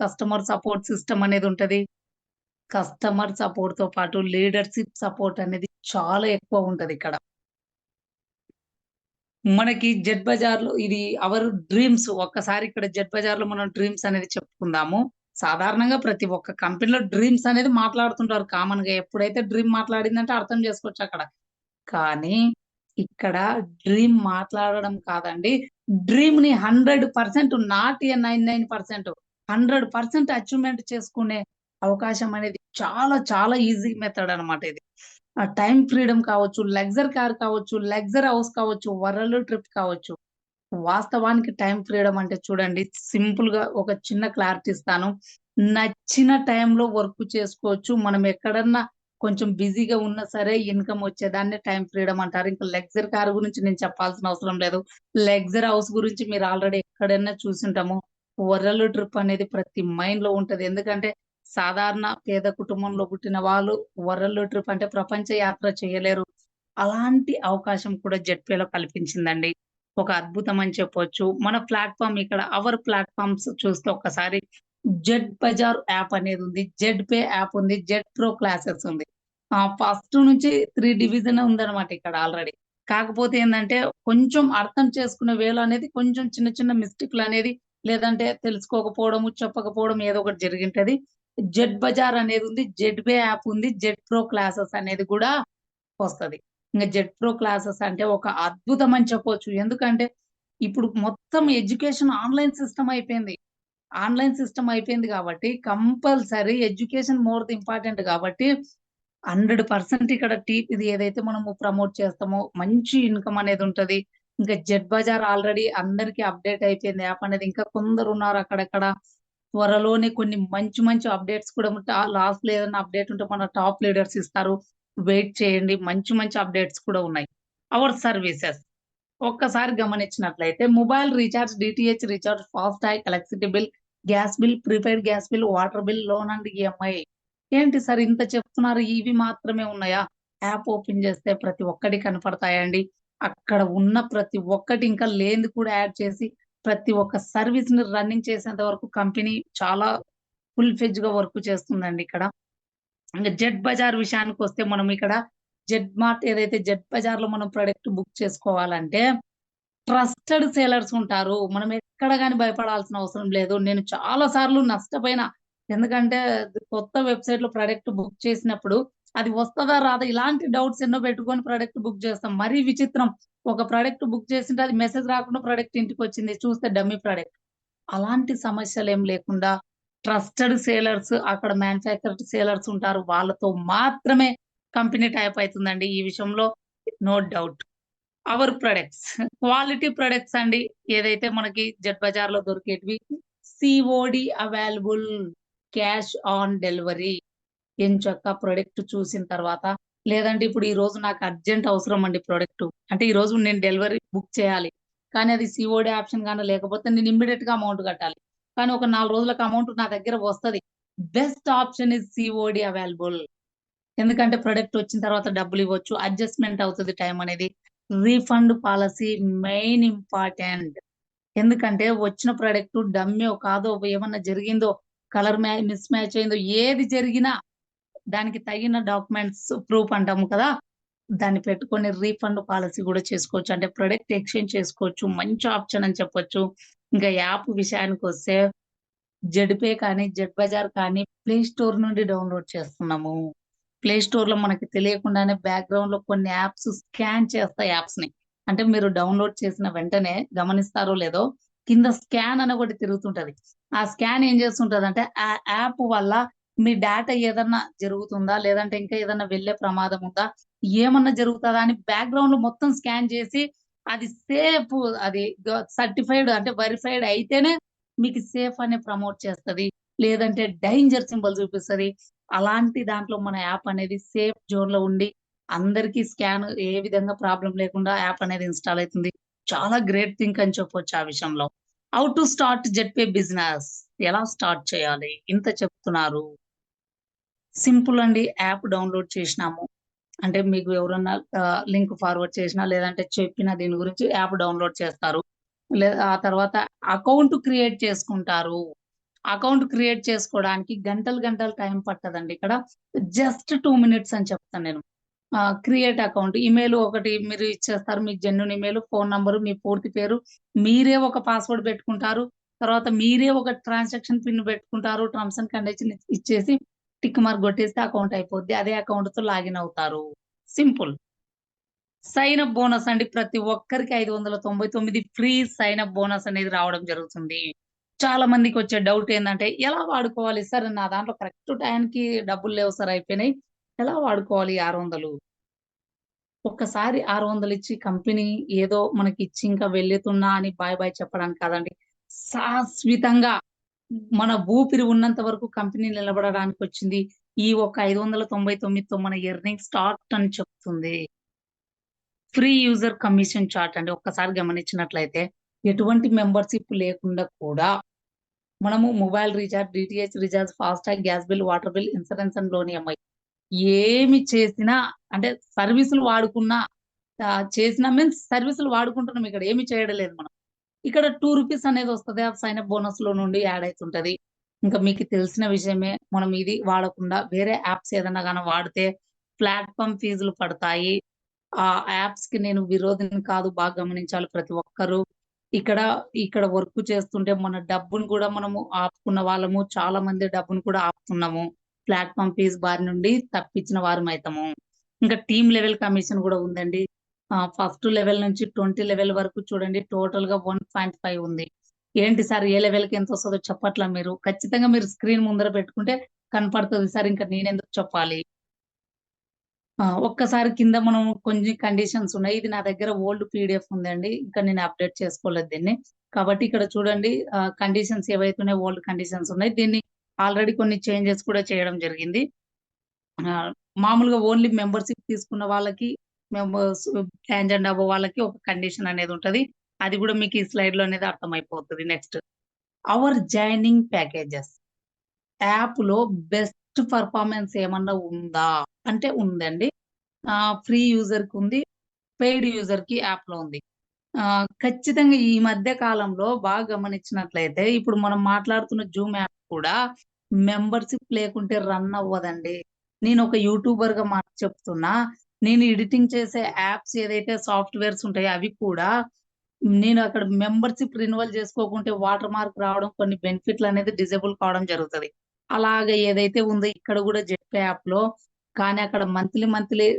Customer support system అనేది ఉంటది. Customer సపోర్ట్‌తో పాటు లీడర్‌షిప్ సపోర్ట్ అనేది చాలా ఎక్కువ ఉంటదిక్కడ. మనకి జెడ్ బజార్‌లో ఇది అవర్ డ్రీమ్స్ ఒక్కసారి ఇక్కడ జెడ్ బజార్‌లో మనం డ్రీమ్స్ అనేది చెప్పుకుందాము. సాధారణంగా ప్రతి ఒక్క కంపెనీలో డ్రీమ్స్ అనేది మాట్లాడుతుంటారు కామన్‌గా. ఎప్పుడైతే డ్రీమ్ మాట్లాడిందంటే అర్థం చేసుకోవచ్చక్కడ. కానీ ఇక్కడ డ్రీమ్ మాట్లాడడం కాదండి. డ్రీమ్‌ని 100% నాట్ ఎ 99% 100% అచీవ్‌మెంట్ చేసుకునే అవకాశం అనేది చాలా చాలా ఈజీ మెథడ్ అన్నమాట ఇది. టైమ్ ఫ్రీడమ్ కావచ్చు, లగ్జరీ కార్ కావచ్చు, లగ్జరీ హౌస్ కావచ్చు, వరల్డ్ ట్రిప్ కావచ్చు. వాస్తవానికి టైమ్ ఫ్రీడమ్ అంటే చూడండి సింపుల్‌గా ఒక చిన్న క్లారిటీ ఇస్తాను. నచ్చిన టైంలో వర్క్ చేసుకోవచ్చు. మనం ఎక్కడన్నా కొంచెం బిజీగా ఉన్నా సరే ఇన్‌కమ్ వచ్చేదాన్ని టైమ్ ఫ్రీడమ్ అంటారు. ఇంకా లగ్జరీ కార్ గురించి నేను చెప్పాల్సిన అవసరం లేదు. లగ్జరీ హౌస్ గురించి మీరు ఆల్రెడీ ఎక్కడైనా చూసుంటాము. వరల్డ్ ట్రిప్ అనేది ప్రతి మైండ్‌లో ఉంటది. ఎందుకంటే సాధారణ పేద కుటుంబంలో పుట్టిన వాళ్ళు వరల్డ్ ట్రిప్ అంటే ప్రపంచ యాత్ర చేయలేరు. అలాంటి అవకాశం కూడా జెడ్‌పీలో కల్పించిందండి. ఒక అద్భుతం అని చెప్పొచ్చు. మన ప్లాట్‌ఫార్మ్ ఇక్కడ అవర్ ప్లాట్‌ఫార్మ్స్ చూస్తే ఒక్కసారి జెడ్ బజార్ యాప్ అనేది ఉంది. జెడ్ పే యాప్ ఉంది. జెడ్ ప్రో క్లాసెస్ ఉంది. ఫస్ట్ నుంచి 3 డివిజన్ ఉందన్నమాట ఇక్కడ ఆల్రెడీ. కాకపోతే ఏందంటే కొంచెం అర్థం చేసుకునే వేలో అనేది కొంచెం చిన్న చిన్న మిస్టేక్‌లనేది లేదంటే తెలుసుకోకపోవడము, చెప్పకపోవడం ఏదో ఒకటి జరిగింటది. జెడ్ బజార్ అనేది ఉంది. జెడ్ పే యాప్ ఉంది. జెడ్ ప్రో క్లాసెస్ అనేది కూడా వస్తది. ఇంగ జెడ్ ప్రో క్లాసెస్ అంటే ఒక అద్భుతం అని చెప్పొచ్చు. ఎందుకంటే ఇప్పుడు మొత్తం ఎడ్యుకేషన్ ఆన్‌లైన్ సిస్టమ్ అయిపోయింది గాబట్టి compulsory education more the important గాబట్టి 100% ఇక్కడ ఇది ఏదైతే మనము ప్రమోట్ చేస్తామో మంచి ఇన్‌కమ్ అనేది ఉంటది. ఇంకా జెడ్ బజార్ ఆల్రెడీ అందరికి అప్‌డేట్ అయిపోయింది యాప్ అనేది. ఇంకా కొందరున్నారు అక్కడక్కడ. త్వరలోనే కొన్ని మంచి మంచి అప్‌డేట్స్ కూడా లాస్ట్‌లో ఏదైనా అప్‌డేట్ ఉంటే మన టాప్ లీడర్స్ ఇస్తారు. వెయిట్ చేయండి. మంచి మంచి అప్‌డేట్స్ కూడా ఉన్నాయి. అవర్ సర్వీసెస్ ఒక్కసారి గమనించినట్లయితే mobile recharge, DTH recharge, FASTag, electricity bill, gas bill, prepaid gas bill, water bill, loan and EMI. ఏంటి సార్ ఇంత చెప్తున్నారు ఇవి మాత్రమే ఉన్నాయా? యాప్ ఓపెన్ చేస్తే ప్రతి ఒక్కటి కనపడతాయండి. అక్కడ ఉన్న ప్రతి ఒక్కటి ఇంకా లేనిది కూడా యాడ్ చేసి ప్రతి ఒక్క సర్విస్‌ని రన్నింగ్ చేసేంత వరకు కంపెనీ చాలా ఫుల్ ఫెడ్జ్‌గా వర్క్ చేస్తుందండి ఇక్కడ. ఇంక జెడ్ బజార్ విషయానికొస్తే మనం ఇక్కడ జెడ్ మార్ట్ ఏదైతే జెడ్ బజార్‌లో మనం ప్రొడక్ట్ బుక్ చేసుకోవాలంటే ట్రస్టెడ్ సేలర్స్ ఉంటారు. మనం ఎక్కడ గాని భయపడాల్సిన అవసరం లేదు. నేను చాలా సార్లు నష్టపోయినా. ఎందుకంటే కొత్త వెబ్‌సైట్‌లో ప్రొడక్ట్ బుక్ చేసినప్పుడు అది వస్తదా? రాదా? ఇలాంటి డౌట్స్ ఎన్నో పెట్టుకొని ప్రొడక్ట్ బుక్ చేస్తాం. మరీ విచిత్రం. ఒక ప్రొడక్ట్ బుక్ చేసింటే అది మెసేజ్ రాకుండా ప్రొడక్ట్ ఇంటికొచ్చింది. చూస్తే డమ్మీ ప్రొడక్ట్. అలాంటి సమస్యలేం లేకుండా ట్రస్టెడ్ సేలర్స్ అక్కడ మ్యానుఫ్యాక్చర్డ్ సేలర్స్ ఉంటారు. వాళ్ళతో మాత్రమే కంపెనీ టైప్ అయితుందండి. ఈ విషయంలో no doubt. Our products. Quality products అండి. ఏదైతే మనకి జెడ్ బజార్‌లో దొరికేటివి COD available. Cash on delivery. ఎంచక్కా ప్రొడక్ట్ చూసిన తర్వాత లేదంటే ఇప్పుడు ఈరోజు నాకు అర్జెంట్ అవసరం అండి ప్రొడక్టు. అంటే ఈరోజు నేను డెలివరీ బుక్ చేయాలి. కానీ అది సీఓడీ ఆప్షన్ గాని లేకపోతే నేను ఇమ్మీడియేట్‌గా అమౌంట్ కట్టాలి. కానీ ఒక 4 రోజులకు అమౌంట్ నా దగ్గర వస్తది. Best option is COD available. ఎందుకంటే ప్రొడక్ట్ వచ్చిన తర్వాత డబ్బులివ్వచ్చు. అడ్జస్ట్‌మెంట్ అవుతది టైం అనేది. Refund policy main important. ఎందుకంటే వచ్చిన ప్రొడక్ట్ డమ్మీయో కాదో ఏమన్నా జరిగిందో, కలర్ మిస్ మ్యాచ్ అయిందో ఏది జరిగినా దానికి తగిన డాక్యుమెంట్స్ ప్రూఫ్ అంటాము కదా! దాన్ని పెట్టుకొని రీఫండ్ పాలిసీ గూడా చేసుకోవచ్చు. అంటే ప్రొడక్ట్ ఎక్స్‌చేంజ్ చేసుకోవచ్చు. మంచి ఆప్షన్ అని చెప్పొచ్చు. ఇంకా యాప్ విషయానికొస్తే జెడ్‌పే కానీ, జెడ్ బజార్ కానీ ప్లే స్టోర్ నుండి డౌన్‌లోడ్ చేస్తున్నాము. ప్లే స్టోర్‌లో మనకి తెలియకుండానే బ్యాక్‌గ్రౌండ్‌లో కొన్ని యాప్స్ స్కాన్ చేస్తాయి యాప్స్‌ని. అంటే మీరు డౌన్‌లోడ్ చేసిన వెంటనే గమనిస్తారో లేదో కింద స్కాన్ అని ఒకటి తిరుగుతుంటది. ఆ స్కాన్ ఏం చేస్తుంటదంటే ఆ యాప్ వల్ల మీ డేటా ఏదన్నా జరుగుతుందా? లేదంటే ఇంకా ఏదన్నా వెళ్ళే ప్రమాదం ఉందా? ఏమన్నా జరుగుతదా? అని బ్యాక్‌గ్రౌండ్‌లో మొత్తం స్కాన్ చేసి అది సేఫ్ అది సర్టిఫైడ్ అంటే వెరిఫైడ్ అయితేనే మీకు సేఫ్ అని ప్రమోట్ చేస్తది. లేదంటే డేంజర్ సింబల్ చూపిస్తది. అలాంటి దాంట్లో మన యాప్ అనేది సేఫ్ జోన్‌లో ఉండి, అందరికీ స్కాన్ ఏ విధంగా ప్రాబ్లమ్ లేకుండా యాప్ అనేది ఇన్‌స్టాల్ అయితుంది. చాలా గ్రేట్ థింక్ అని చెప్పొచ్చు ఆ విషయంలో. How to start Zedpay business ఎలా స్టార్ట్ చేయాలి? ఇంత చెప్తున్నారు. సింపుల్ అండి. యాప్ డౌన్‌లోడ్ చేసినాము. అంటే మీకు ఎవరన్నా లింక్ ఫార్వర్డ్ చేసినా, లేదంటే చెప్పినా దీని గురించి యాప్ డౌన్‌లోడ్ చేస్తారు. ఆ తర్వాత అకౌంట్ క్రియేట్ చేసుకుంటారు. అకౌంట్ క్రియేట్ చేసుకోవడానికి గంటలు గంటలు టైం పట్టదండి. ఇక్కడ జస్ట్ 2 మినిట్స్ అని చెప్తాను నేను. క్రియేట్ అకౌంట్ ఈమెయిల్ ఒకటి మీరు ఇచ్చేస్తారు. మీ జెన్యూన్ ఈమెయిల్, ఫోను నంబరు, మీ పూర్తి పేరు. మీరే ఒక పాస్వర్డ్ పెట్టుకుంటారు. తర్వాత మీరే ఒక ట్రాన్సాక్షన్ పిన్ పెట్టుకుంటారు. టర్మ్స్ అండ్ కండిషన్ ఇచ్చేసి టిక్ మార్క్ కొట్టేస్తే అకౌంట్ అయిపోద్ది. అదే అకౌంట్‌తో లాగిన్ అవుతారు. సింపుల్. సైన్ అప్ బోనస్ అండి. ప్రతి ఒక్కరికి 599 ఫ్రీ సైన్ అప్ బోనస్ అనేది రావడం జరుగుతుంది. చాలా మందికొచ్చే డౌట్ ఏందంటే, ఎలా వాడుకోవాలి సార్? నా దాంట్లో కరెక్ట్ టైంకి డబ్బులు లేవు సార్ అయిపోయినాయి. ఎలా వాడుకోవాలి ఈ 600? ఒక్కసారి 600 ఇచ్చి కంపెనీ ఏదో మనకిచ్చి ఇంకా వెళ్తున్నా అని బాయ్ బాయ్ చెప్పడానికి కాదండి. శాశ్వతంగా మన ఊపిరి ఉన్నంత వరకు కంపెనీ నిలబడడానికొచ్చింది. ఈ ఒక్క 599తో మన ఎర్నింగ్ స్టార్ట్ అని చెప్తుంది. ఫ్రీ యూజర్ కమిషన్ చార్ట్ అండి. ఒక్కసారి గమనించినట్లయితే ఎటువంటి మెంబర్‌షిప్ లేకుండా కూడా మనము mobile recharge, DTH recharge, FASTag, gas bill, water bill, insurance and loan EMI ఏమి చేసినా అంటే సర్వీసులు వాడుకున్నా చేసినా మీన్స్ సర్వీసులు వాడుకుంటున్నాం ఇక్కడ ఏమి చేయడం లేదు మనం. ఇక్కడ రూ. 2 అనేదొస్తది. ఆ సైన్ అప్ బోనస్‌లో నుండి యాడ్ అయితుంటది. ఇంకా మీకు తెలిసిన విషయమే. మనం ఇది వాడకుండా వేరే యాప్స్ ఏదన్నా గాని వాడితే ప్లాట్‌ఫార్మ్ ఫీజులు పడతాయి. ఆ యాప్స్‌కి నేను విరోధిని కాదు. బాగా గమనించాలి ప్రతి ఒక్కరు. ఇక్కడ, ఇక్కడ వర్క్ చేస్తుంటే మన డబ్బును కూడా మనము ఆపుకున్న వాళ్ళము. చాలా మంది డబ్బును కూడా ఆపుతున్నాము. ప్లాట్‌ఫార్మ్ ఫీస్ బారి నుండి తప్పించిన వారమైతాము. ఇంకా టీమ్ లెవెల్ కమిషన్ కూడా ఉందండి. ఫస్ట్ లెవెల్ నుంచి 20 లెవెల్ వరకు చూడండి టోటల్‌గా 1.5 ఉంది. ఏంటి సార్ ఏ లెవెల్‌కి ఎంతొస్తదో చెప్పట్లా మీరు? ఖచ్చితంగా మీరు స్క్రీన్ ముందర పెట్టుకుంటే కనపడుతది సార్. ఇంక నేనెందుకు చెప్పాలి? ఒక్కసారి కింద మనం కొన్ని కండిషన్స్ ఉన్నాయి. ఇది నా దగ్గర ఓల్డ్ పీడీఎఫ్ ఉందండి. ఇంకా నేను అప్‌డేట్ చేసుకోలేదు దీన్ని. కాబట్టి ఇక్కడ చూడండి కండిషన్స్ ఏవైతే ఉన్నాయో ఓల్డ్ కండిషన్స్ ఉన్నాయి. దీన్ని ఆల్రెడీ కొన్ని చేంజెస్ కూడా చేయడం జరిగింది. మామూలుగా ఓన్లీ మెంబర్‌షిప్ తీసుకున్న వాళ్ళకి మెంబర్స్ టాంజ్ అండ్ అబోవ్ వాళ్ళకి ఒక కండిషన్ అనేది ఉంటది. అది కూడా మీకు ఈ స్లైడ్‌లో అనేది అర్థమైపోతది. Next our joining packages. యాప్‌లో బెస్ట్ పెర్ఫార్మన్స్ ఏమన్నా ఉందా? అంటే ఉందండి. ఫ్రీ యూజర్‌కుంది. పెయిడ్ యూజర్‌కి యాప్‌లో ఉంది. ఖచ్చితంగా ఈ మధ్య కాలంలో బాగా గమనించినట్లయితే ఇప్పుడు మనం మాట్లాడుతున్న జూమ్ యాప్ కూడా మెంబర్‌షిప్ లేకుంటే రన్ అవ్వదండి. నేనొక యూట్యూబర్‌గా చెప్తున్నా. నేను ఎడిటింగ్ చేసే యాప్స్ ఏదైతే సాఫ్ట్‌వేర్స్ ఉంటాయో అవి కూడా నేను అక్కడ మెంబర్‌షిప్ రెన్యువల్ చేసుకోకుంటే వాటర్ మార్క్ రావడం, కొన్ని బెనిఫిట్‌లనేది డిజేబుల్ కావడం జరుగుతది. అలాగా ఏదైతే ఉందో ఇక్కడ గూడా జెట్ యాప్‌లో కానీ అక్కడ మంత్లీ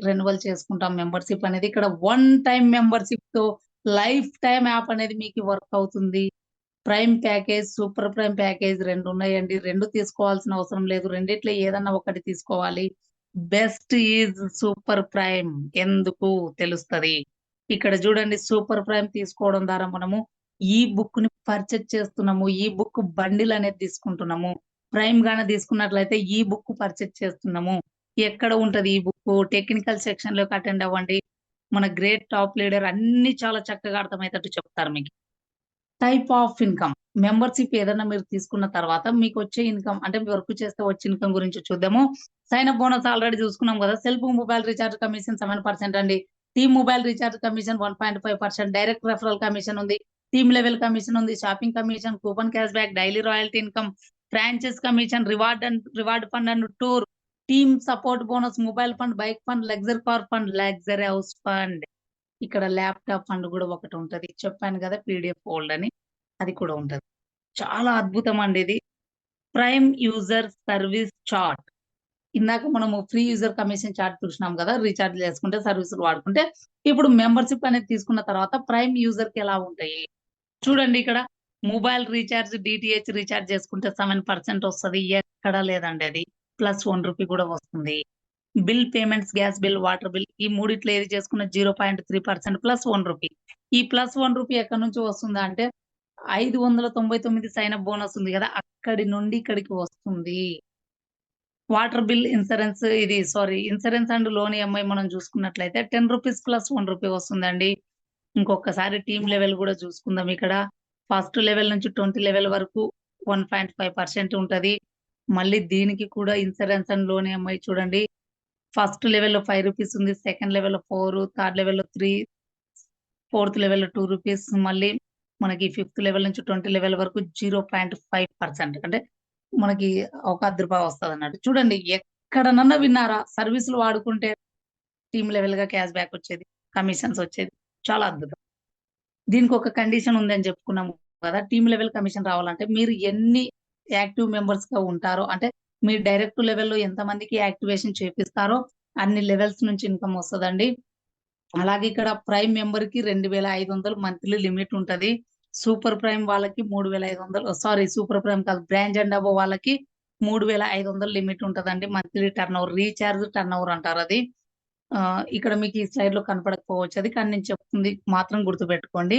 రెన్యువల్ చేసుకుంటాం మెంబర్‌షిప్ అనేది. ఇక్కడ వన్ టైమ్ మెంబర్‌షిప్‌తో లైఫ్ టైమ్ యాప్ అనేది మీకు వర్క్ అవుతుంది. Prime package, super prime package 2 ఉన్నాయండి. 2 తీసుకోవాల్సిన అవసరం లేదు. రెండిట్లో ఏదన్నా ఒకటి తీసుకోవాలి. Best is super prime. ఎందుకు తెలుస్తది. ఇక్కడ చూడండి సూపర్ ప్రైమ్ తీసుకోవడం ద్వారా మనము ఈ బుక్‌ని పర్చేజ్ చేస్తున్నాము. ఈ బుక్ బండిల్ అనేది తీసుకుంటున్నాము. ప్రైమ్ గాన తీసుకున్నట్లయితే ఈ బుక్ పర్చేజ్ చేస్తున్నాము. ఎక్కడ ఉంటది ఈ బుక్కు? టెక్నికల్ సెక్షన్‌లోకి అటెండ్ అవ్వండి. మన గ్రేట్ టాప్ లీడర్ అన్నీ చాలా చక్కగా అర్థమయ్యేటట్టు చెప్తారు మీకు. Type of income. మెంబర్‌షిప్ ఏదన్నా మీరు తీసుకున్న తర్వాత మీకొచ్చే ఇన్‌కమ్ అంటే మీ వర్క్ చేస్తే వచ్చే ఇన్‌కమ్ గురించి చూద్దాము. సైన్ అప్ బోనస్ ఆల్రెడీ చూసుకున్నాం గదా! సెల్ఫ్ మొబైల్ రీచార్జ్ కమిషన్ 7% అండి. Team mobile recharge commission 1.5%. Direct referral commission ఉంది. టీమ్ లెవెల్ కమిషన్ ఉంది. Shopping commission, coupon cash back, daily royalty income, franchise commission, reward fund and tour, team support bonus, mobile fund, bike fund, luxury car fund, luxury house fund. ఇక్కడ laptop fund గూడా ఒకటుంటది. చెప్పాను గదా! PDF fold అని. అది కూడా ఉంటది. చాలా అద్భుతమండి ఇది. Prime user service chart. ఇందాక మనము ఫ్రీ యూజర్ కమిషన్ చార్ట్ చూసినాం గదా! రీచార్జ్ చేసుకుంటే, సర్వీసులు వాడుకుంటే, ఇప్పుడు మెంబర్‌షిప్ అనేది తీసుకున్న తర్వాత ప్రైమ్ యూజర్‌కి ఎలా ఉంటాయి? చూడండి ఇక్కడ మొబైల్ రీచార్జ్, డీటీహెచ్ రీచార్జ్ చేసుకుంటే 7% వస్తది. ఎక్కడా లేదండి అది. ప్లస్ రూ. 1 కూడా వస్తుంది. Bill payments, gas bill, water bill ఈ మూడిట్లో ఏది చేసుకున్న 0.3% ప్లస్ రూ. 1. ఈ ప్లస్ రూ. 1 ఎక్కడి నుంచి వస్తుందా అంటే 599 సైన్ అప్ బోనస్ ఉంది గదా! అక్కడి నుండి ఇక్కడికి వస్తుంది. వాటర్ బిల్, ఇన్సూరెన్స్ ఇది sorry insurance and loan EMI మనం చూసుకున్నట్లయితే రూ. 10 ప్లస్ రూ. 1 వస్తుందండి. ఇంకొకసారి టీమ్ లెవెల్ గూడా చూసుకుందాం ఇక్కడ. ఫస్ట్ లెవెల్ నుంచి 20 లెవెల్ వరకు 1.5% ఉంటది. మళ్ళీ దీనికి కూడా ఇన్సూరెన్స్ అండ్ లోన్ ఈఎంఐ చూడండి. ఫస్ట్ లెవెల్‌లో రూ. 5 ఉంది. సెకండ్ లెవెల్‌లో 4, థర్డ్ లెవెల్‌లో 3, ఫోర్త్ లెవెల్‌లో రూ. 2 మళ్ళీ మనకి ఫిఫ్త్ లెవెల్ నుంచి 20 లెవెల్ వరకు 0.5% అంటే మనకి ఒక రూ. 10 వస్తదన్నట్టు. చూడండి ఎక్కడనన్నా విన్నారా? సర్వీసులు వాడుకుంటే టీమ్ లెవెల్‌గా క్యాష్ బ్యాక్ వచ్చేది. కమిషన్స్ వచ్చేది. చాలా అద్భుతం. దీనికొక కండిషన్ ఉందని చెప్పుకున్నాము కదా! టీమ్ లెవెల్ కమిషన్ రావాలంటే మీరు ఎన్ని యాక్టివ్ మెంబర్స్‌గా ఉంటారో అంటే మీరు డైరెక్ట్ లెవెల్‌లో ఎంతమందికి యాక్టివేషన్ చేపిస్తారో అన్ని లెవెల్స్ నుంచి ఇన్‌కమ్ వస్తదండి. అలాగే ఇక్కడ ప్రైమ్ మెంబర్‌కి 2,500 మంత్లీ లిమిట్ ఉంటది. సూపర్ ప్రైమ్ వాళ్ళకి 3,500 సారీ సూపర్ ప్రైమ్ కాదు బ్రాంజ్ అండ్ అబోవ్ వాళ్ళకి 3,500 లిమిట్ ఉంటదండి. మంత్లీ టర్నోవర్ రీచార్జ్ టర్నోవర్ అంటారది. ఇక్కడ మీకు ఈ స్లైడ్‌లో కనపడకపోవచ్చది. కానీ నేను చెప్తుంది మాత్రం గుర్తుపెట్టుకోండి.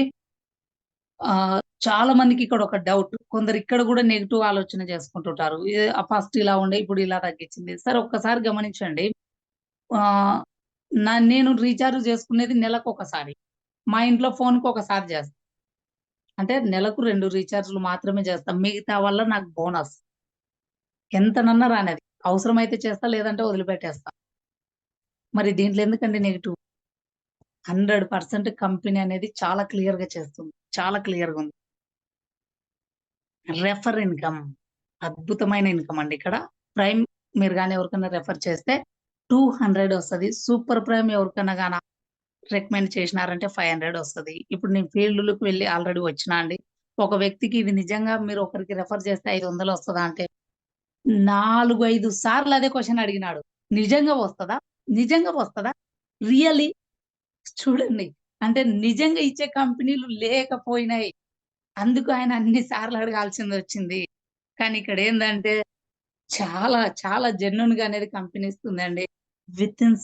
చాలా మందికి ఇక్కడ ఒక డౌట్. కొందరు ఇక్కడ గూడా నెగెటివ్ ఆలోచన చేసుకుంటుంటారు. ఫస్ట్ ఇలా ఉండే ఇప్పుడు ఇలా తగ్గించింది. సరే ఒక్కసారి గమనించండి. ఆహ్, నేను రీచార్జ్ చేసుకునేది నెలకొకసారి. మా ఇంట్లో ఫోన్‌కి ఒకసారి చేస్తా. అంటే నెలకు 2 రీచార్జ్‌లు మాత్రమే చేస్తాం. మిగతావల్ల నాకు బోనస్. ఎంతనన్నా రానిది. అవసరమైతే చేస్తా లేదంటే వదిలిపెట్టేస్తా. మరి దీంట్లో ఎందుకండి నెగెటివ్? 100% కంపెనీ అనేది చాలా క్లియర్‌గా చేస్తుంది. చాలా క్లియర్‌గుంది. Refer income. అద్భుతమైన ఇన్‌కమ్ అండి ఇక్కడ. ప్రైమ్ మీరు గాని ఎవరికన్నా రెఫర్ చేస్తే 200 వస్తది. సూపర్ ప్రైమ్ ఎవరికన్నా రికమెండ్ చేసినారంటే 500 వస్తది. ఇప్పుడు నేను ఫీల్డ్‌లోకి వెళ్లి ఆల్రెడీ వచ్చినా అండి. ఒక వ్యక్తికి ఇది నిజంగా మీరు ఒకరికి రెఫర్ చేస్తే 500 వస్తదా అంటే 4, 5 సార్లు అదే క్వెషన్ అడిగినాడు. నిజంగా వస్తదా? నిజంగా వస్తదా? రియల్లీ? చూడండి. అంటే నిజంగా ఇచ్చే కంపెనీలు లేకపోయినాయి. అందుకు ఆయన అన్ని సార్లు అడగాల్సిందొచ్చింది. కానీ ఇక్కడేందంటే చాలా, చాలా జెన్యూన్‌గా అనేది కంపెనీ ఇస్తుందండి. వితిన్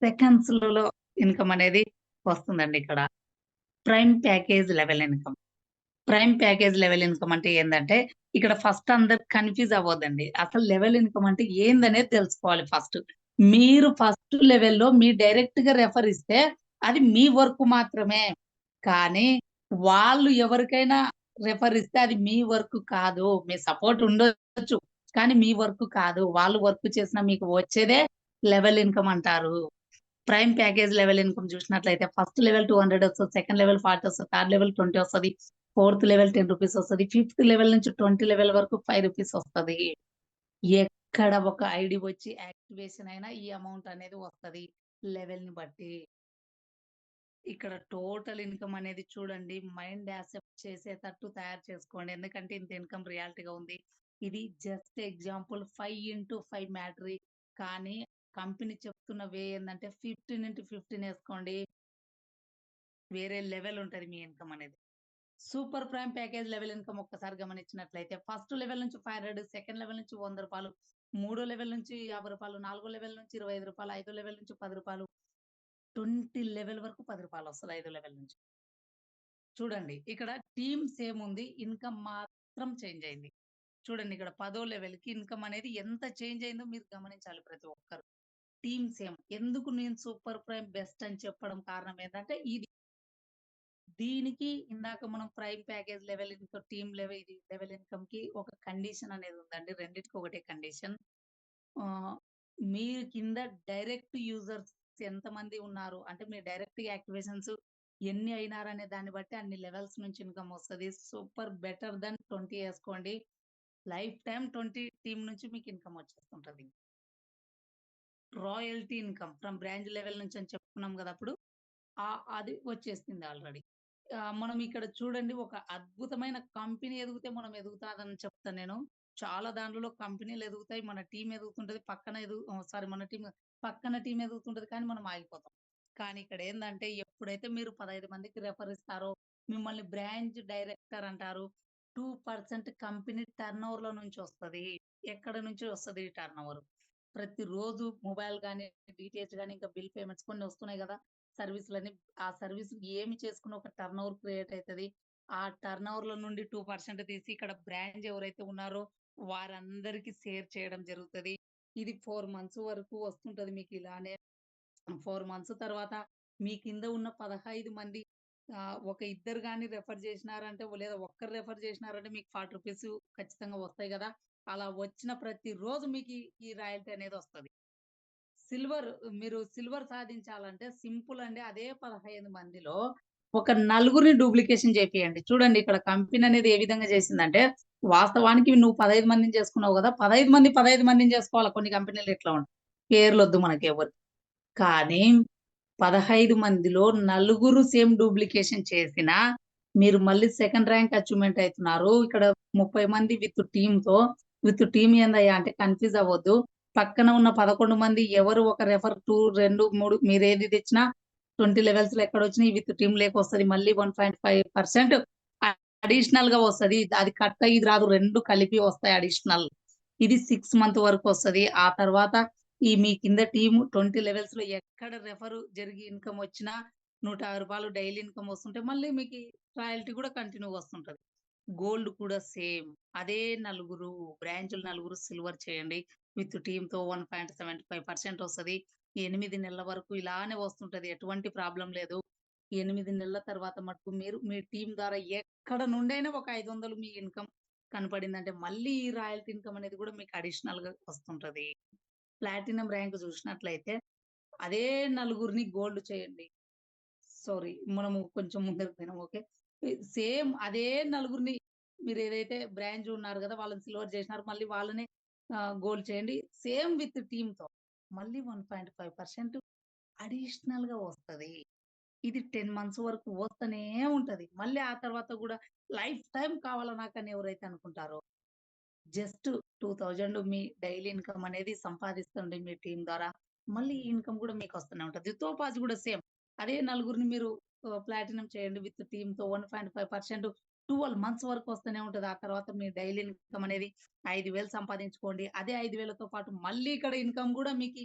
సెకండ్స్‌లలో ఇన్‌కమ్ అనేది వస్తుందండి ఇక్కడ. Prime package level income. Prime package level income అంటే ఏందంటే, ఇక్కడ ఫస్ట్ అందరూ కన్‌ఫ్యూజ్ అవ్వద్దండి. అసలు లెవెల్ ఇన్‌కమ్ అంటే ఏందనేది తెలుసుకోవాలి ఫస్ట్. మీరు ఫస్ట్ లెవెల్‌లో మీ డైరెక్ట్‌గా రెఫర్ ఇస్తే అది మీ వర్క్ మాత్రమే. కానీ వాళ్ళు ఎవరికైనా రెఫర్ ఇస్తే అది మీ వర్క్ కాదు. మీ సపోర్ట్ ఉండొచ్చు. కానీ మీ వర్క్ కాదు. వాళ్ళు వర్క్ చేసినా మీకు వచ్చేదే లెవెల్ ఇన్‌కమ్ అంటారు. ప్రైమ్ ప్యాకేజ్ లెవెల్ ఇన్‌కమ్ చూసినట్లయితే ఫస్ట్ లెవెల్ 200 వస్తది. సెకండ్ లెవెల్ 40 వస్తది. థర్డ్ లెవెల్ 20 వస్తది. ఫోర్త్ లెవెల్ రూ. 10 వస్తది. ఫిఫ్త్ లెవెల్ నుంచి 20 లెవెల్ వరకు రూ. 5 వస్తది. ఎక్కడ ఒక ఐడీ వచ్చి యాక్టివేషన్ అయినా ఈ అమౌంట్ అనేది వస్తది. లెవెల్‌ని బట్టి. ఇక్కడ టోటల్ ఇన్‌కమ్ అనేది చూడండి మైండ్ యాక్సెప్ట్ చేసేటట్టు తయారు చేసుకోండి. ఎందుకంటే ఇంత ఇన్‌కమ్ రియాలిటీగా ఉంది. ఇది జస్ట్ ఎగ్జాంపుల్ 5/5 మ్యాటరీ. కానీ కంపెనీ చెప్తున్న వే ఏందంటే 15/15 ఏసుకోండి. వేరే లెవెల్ ఉంటది మీ ఇన్‌కమ్ అనేది. Super prime package level income ఒక్కసారి గమనించినట్లయితే ఫస్ట్ లెవెల్ నుంచి 500, సెకండ్ లెవెల్ నుంచి రూ. 100, మూడో లెవెల్ నుంచి రూ. 50, నాలుగో లెవెల్ నుంచి రూ. 25, ఐదో లెవెల్ నుంచి రూ. 10, 20 లెవెల్ వరకు రూ. 10 వస్తది ఐదో లెవెల్ నుంచి. చూడండి ఇక్కడ టీమ్ సేమ్ ఉంది. ఇన్‌కమ్ మాత్రం చేంజ్ అయింది. చూడండి ఇక్కడ పదో లెవెల్‌కి ఇన్‌కమ్ అనేది ఎంత చేంజ్ అయిందో మీరు గమనించాలి ప్రతి ఒక్కరు. Team same. ఎందుకు నేను సూపర్ ప్రైమ్ బెస్ట్ అని చెప్పడం కారణం ఏంటంటే ఇది. దీనికి ఇందాక మనం prime package level income, team level ఇది లెవెల్ ఇన్‌కమ్‌కి ఒక కండిషన్ అనేది ఉందండి. రెండిటికి ఒకటే కండిషన్. ఆహ్, మీ కింద డైరెక్ట్ యూజర్స్ ఎంతమంది ఉన్నారు? అంటే మీ డైరెక్ట్ యాక్టివేషన్స్ ఎన్ని అయినారనే దాన్ని బట్టి అన్ని లెవెల్స్ నుంచి ఇన్‌కమ్ వస్తది. సూపర్ బెటర్ థాన్ 20 ఏసుకోండి. లైఫ్ టైమ్ 20 టీమ్ నుంచి మీకు ఇన్‌కమ్ వచ్చేస్తుంటది. Royalty income from branch level నుంచి అని చెప్పుకున్నాం గదా! అప్పుడు. అది వచ్చేసింది ఆల్రెడీ. మనం ఇక్కడ చూడండి ఒక అద్భుతమైన కంపెనీ ఎదిగితే మనం ఎదుగుతాదని చెప్తా నేను. చాలా దాంట్లో కంపెనీలు ఎదుగుతాయి. మన టీమ్ ఎదుగుతుంటది. సారీ మన టీమ్ పక్కన టీమ్ ఎదుగుతుంటది. కానీ మనం ఆగిపోతాం. కానీ ఇక్కడ ఏందంటే ఎప్పుడైతే మీరు 15 మందికి రిఫర్ ఇస్తారో మిమ్మల్ని బ్రాంచ్ డైరెక్టర్ అంటారు. 2% కంపెనీ టర్నోవర్‌లో నుంచి వస్తది. ఎక్కడి నుంచి వస్తది ఈ టర్నోవర్? ప్రతిరోజు మొబైల్ గాని, డీటీహెచ్ గాని, ఇంకా బిల్ పేమెంట్స్ కొన్ని వస్తున్నాయి గదా! సర్వీసులని. ఆ సర్వీస్ ఏమి చేసుకున్న ఒక టర్నోవర్ క్రియేట్ అయితది. ఆ టర్నోవర్‌లో నుండి 2% తీసి ఇక్కడ బ్రాంచ్ ఎవరైతే ఉన్నారో వారందరికీ షేర్ చేయడం జరుగుతది. ఇది 4 మంత్స్ వరకు వస్తుంటది మీకిలానే. 4 మంత్స్ తర్వాత మీ కింద ఉన్న 15 మంది ఒక ఇద్దరు గాని రెఫర్ చేసినారంటే లేదా ఒక్కరు రెఫర్ చేసినారంటే మీకు రూ. 40 ఖచ్చితంగా వస్తాయి గదా! అలా వచ్చిన ప్రతి రోజు మీకీ ఈ రాయల్టీ అనేదొస్తది. సిల్వర్ మీరు సిల్వర్ సాధించాలంటే సింపుల్ అండి. అదే 15 మందిలో ఒక నలుగురిని డూప్లికేషన్ చేపియండి. చూడండి ఇక్కడ కంపెనీ అనేది ఏ విధంగా చేసిందంటే, వాస్తవానికి నువ్వు 15 మందిని చేసుకున్నావు గదా! 15 మందిని చేసుకోవాలా. కొన్ని కంపెనీలు ఇట్లా ఉంటాయి. పేర్లొద్దు మనకెవ్వరియి. కానీ 15 మందిలో నలుగురు సేమ్ డూప్లికేషన్ చేసినా, మీరు మళ్ళీ సెకండ్ ర్యాంక్ అచీవ్‌మెంట్ అయితున్నారు. ఇక్కడ 30 మంది విత్ టీమ్ ఏందయ్యా అంటే కన్‌ఫ్యూజ్ అవ్వద్దు. పక్కన ఉన్న 11 మంది ఎవరు ఒక రెఫర్ 2, 3 మీరేది తెచ్చినా 20 లెవెల్స్‌లో ఎక్కడొచ్చినా విత్ టీమ్ లేకొస్తది. మళ్ళీ 1.5% అడిషనల్‌గా వస్తది. అది కట్ అయ్యి ఇది రాదు. 2 కలిపి వస్తాయి అడిషనల్. ఇది 6 మంత్ వరకొస్తది. ఆ తర్వాత ఈ మీ కింద టీమ్ 20 లెవెల్స్‌లో ఎక్కడ రెఫర్ జరిగి ఇన్‌కమ్ వచ్చినా రూ. 150 డైలీ ఇన్‌కమ్ వస్తుంటే మళ్ళీ మీకి రాయల్టీ కూడా కంటిన్యూ‌గా వస్తుంటది. గోల్డ్ కూడా సేమ్. అదే బ్రాంచులు నలుగురు సిల్వర్ చేయండి. విత్ టీమ్‌తో 1.75% వస్తది. 8 నెలల వరకు ఇలానే వస్తుంటది. ఎటువంటి ప్రాబ్లమ్ లేదు. 8 నెలల తర్వాత మటుకు మీరు మీ టీమ్ ద్వారా ఎక్కడ నుండైనా ఒక 500 మీ ఇన్‌కమ్ కనపడిందంటే మళ్ళీ ఈ రాయల్టీ ఇన్‌కమ్ అనేది కూడా మీకు అడిషనల్‌గా వస్తుంటది. ప్లాటినం ర్యాంక్ చూసినట్లయితే అదే నలుగురిని గోల్డ్ చేయండి. సారీ మనము కొంచెం ముందరకు పోయినాం. ఓకే. సేమ్ అదే నలుగురిని మీరేదైతే బ్రాంచ్ ఉన్నారు గదా! వాళ్ళని సిల్వర్ చేసినారు. మళ్ళీ వాళ్ళనే గోల్డ్ చేయండి. సేమ్ విత్ టీమ్‌తో. మళ్ళీ 1.5% అడిషనల్‌గా వస్తది. ఇది 10 మంత్స్ వరకు వస్తనే ఉంటది. మళ్ళీ ఆ తర్వాత గూడా లైఫ్ టైమ్ కావాలా నాకని ఎవరైతే అనుకుంటారో జస్ట్ 2000 మీ డైలీ ఇన్‌కమ్ అనేది సంపాదిస్తుండే మీ టీమ్ ద్వారా. మళ్ళీ ఈ ఇన్‌కమ్ గూడా మీకొస్తూనే ఉంటది. తోపాజ్ గూడా సేమ్. అదే నలుగురిని మీరు ప్లాటినం చేయండి విత్ టీమ్‌తో 1.5% 12 మంత్స్ వరకు వస్తూనే ఉంటది. ఆ తర్వాత మీ డైలీ ఇన్‌కమ్ అనేది 5,000 సంపాదించుకోండి. అదే 5,000తో పాటు మళ్ళీ ఇక్కడ ఇన్‌కమ్ గూడా మీకి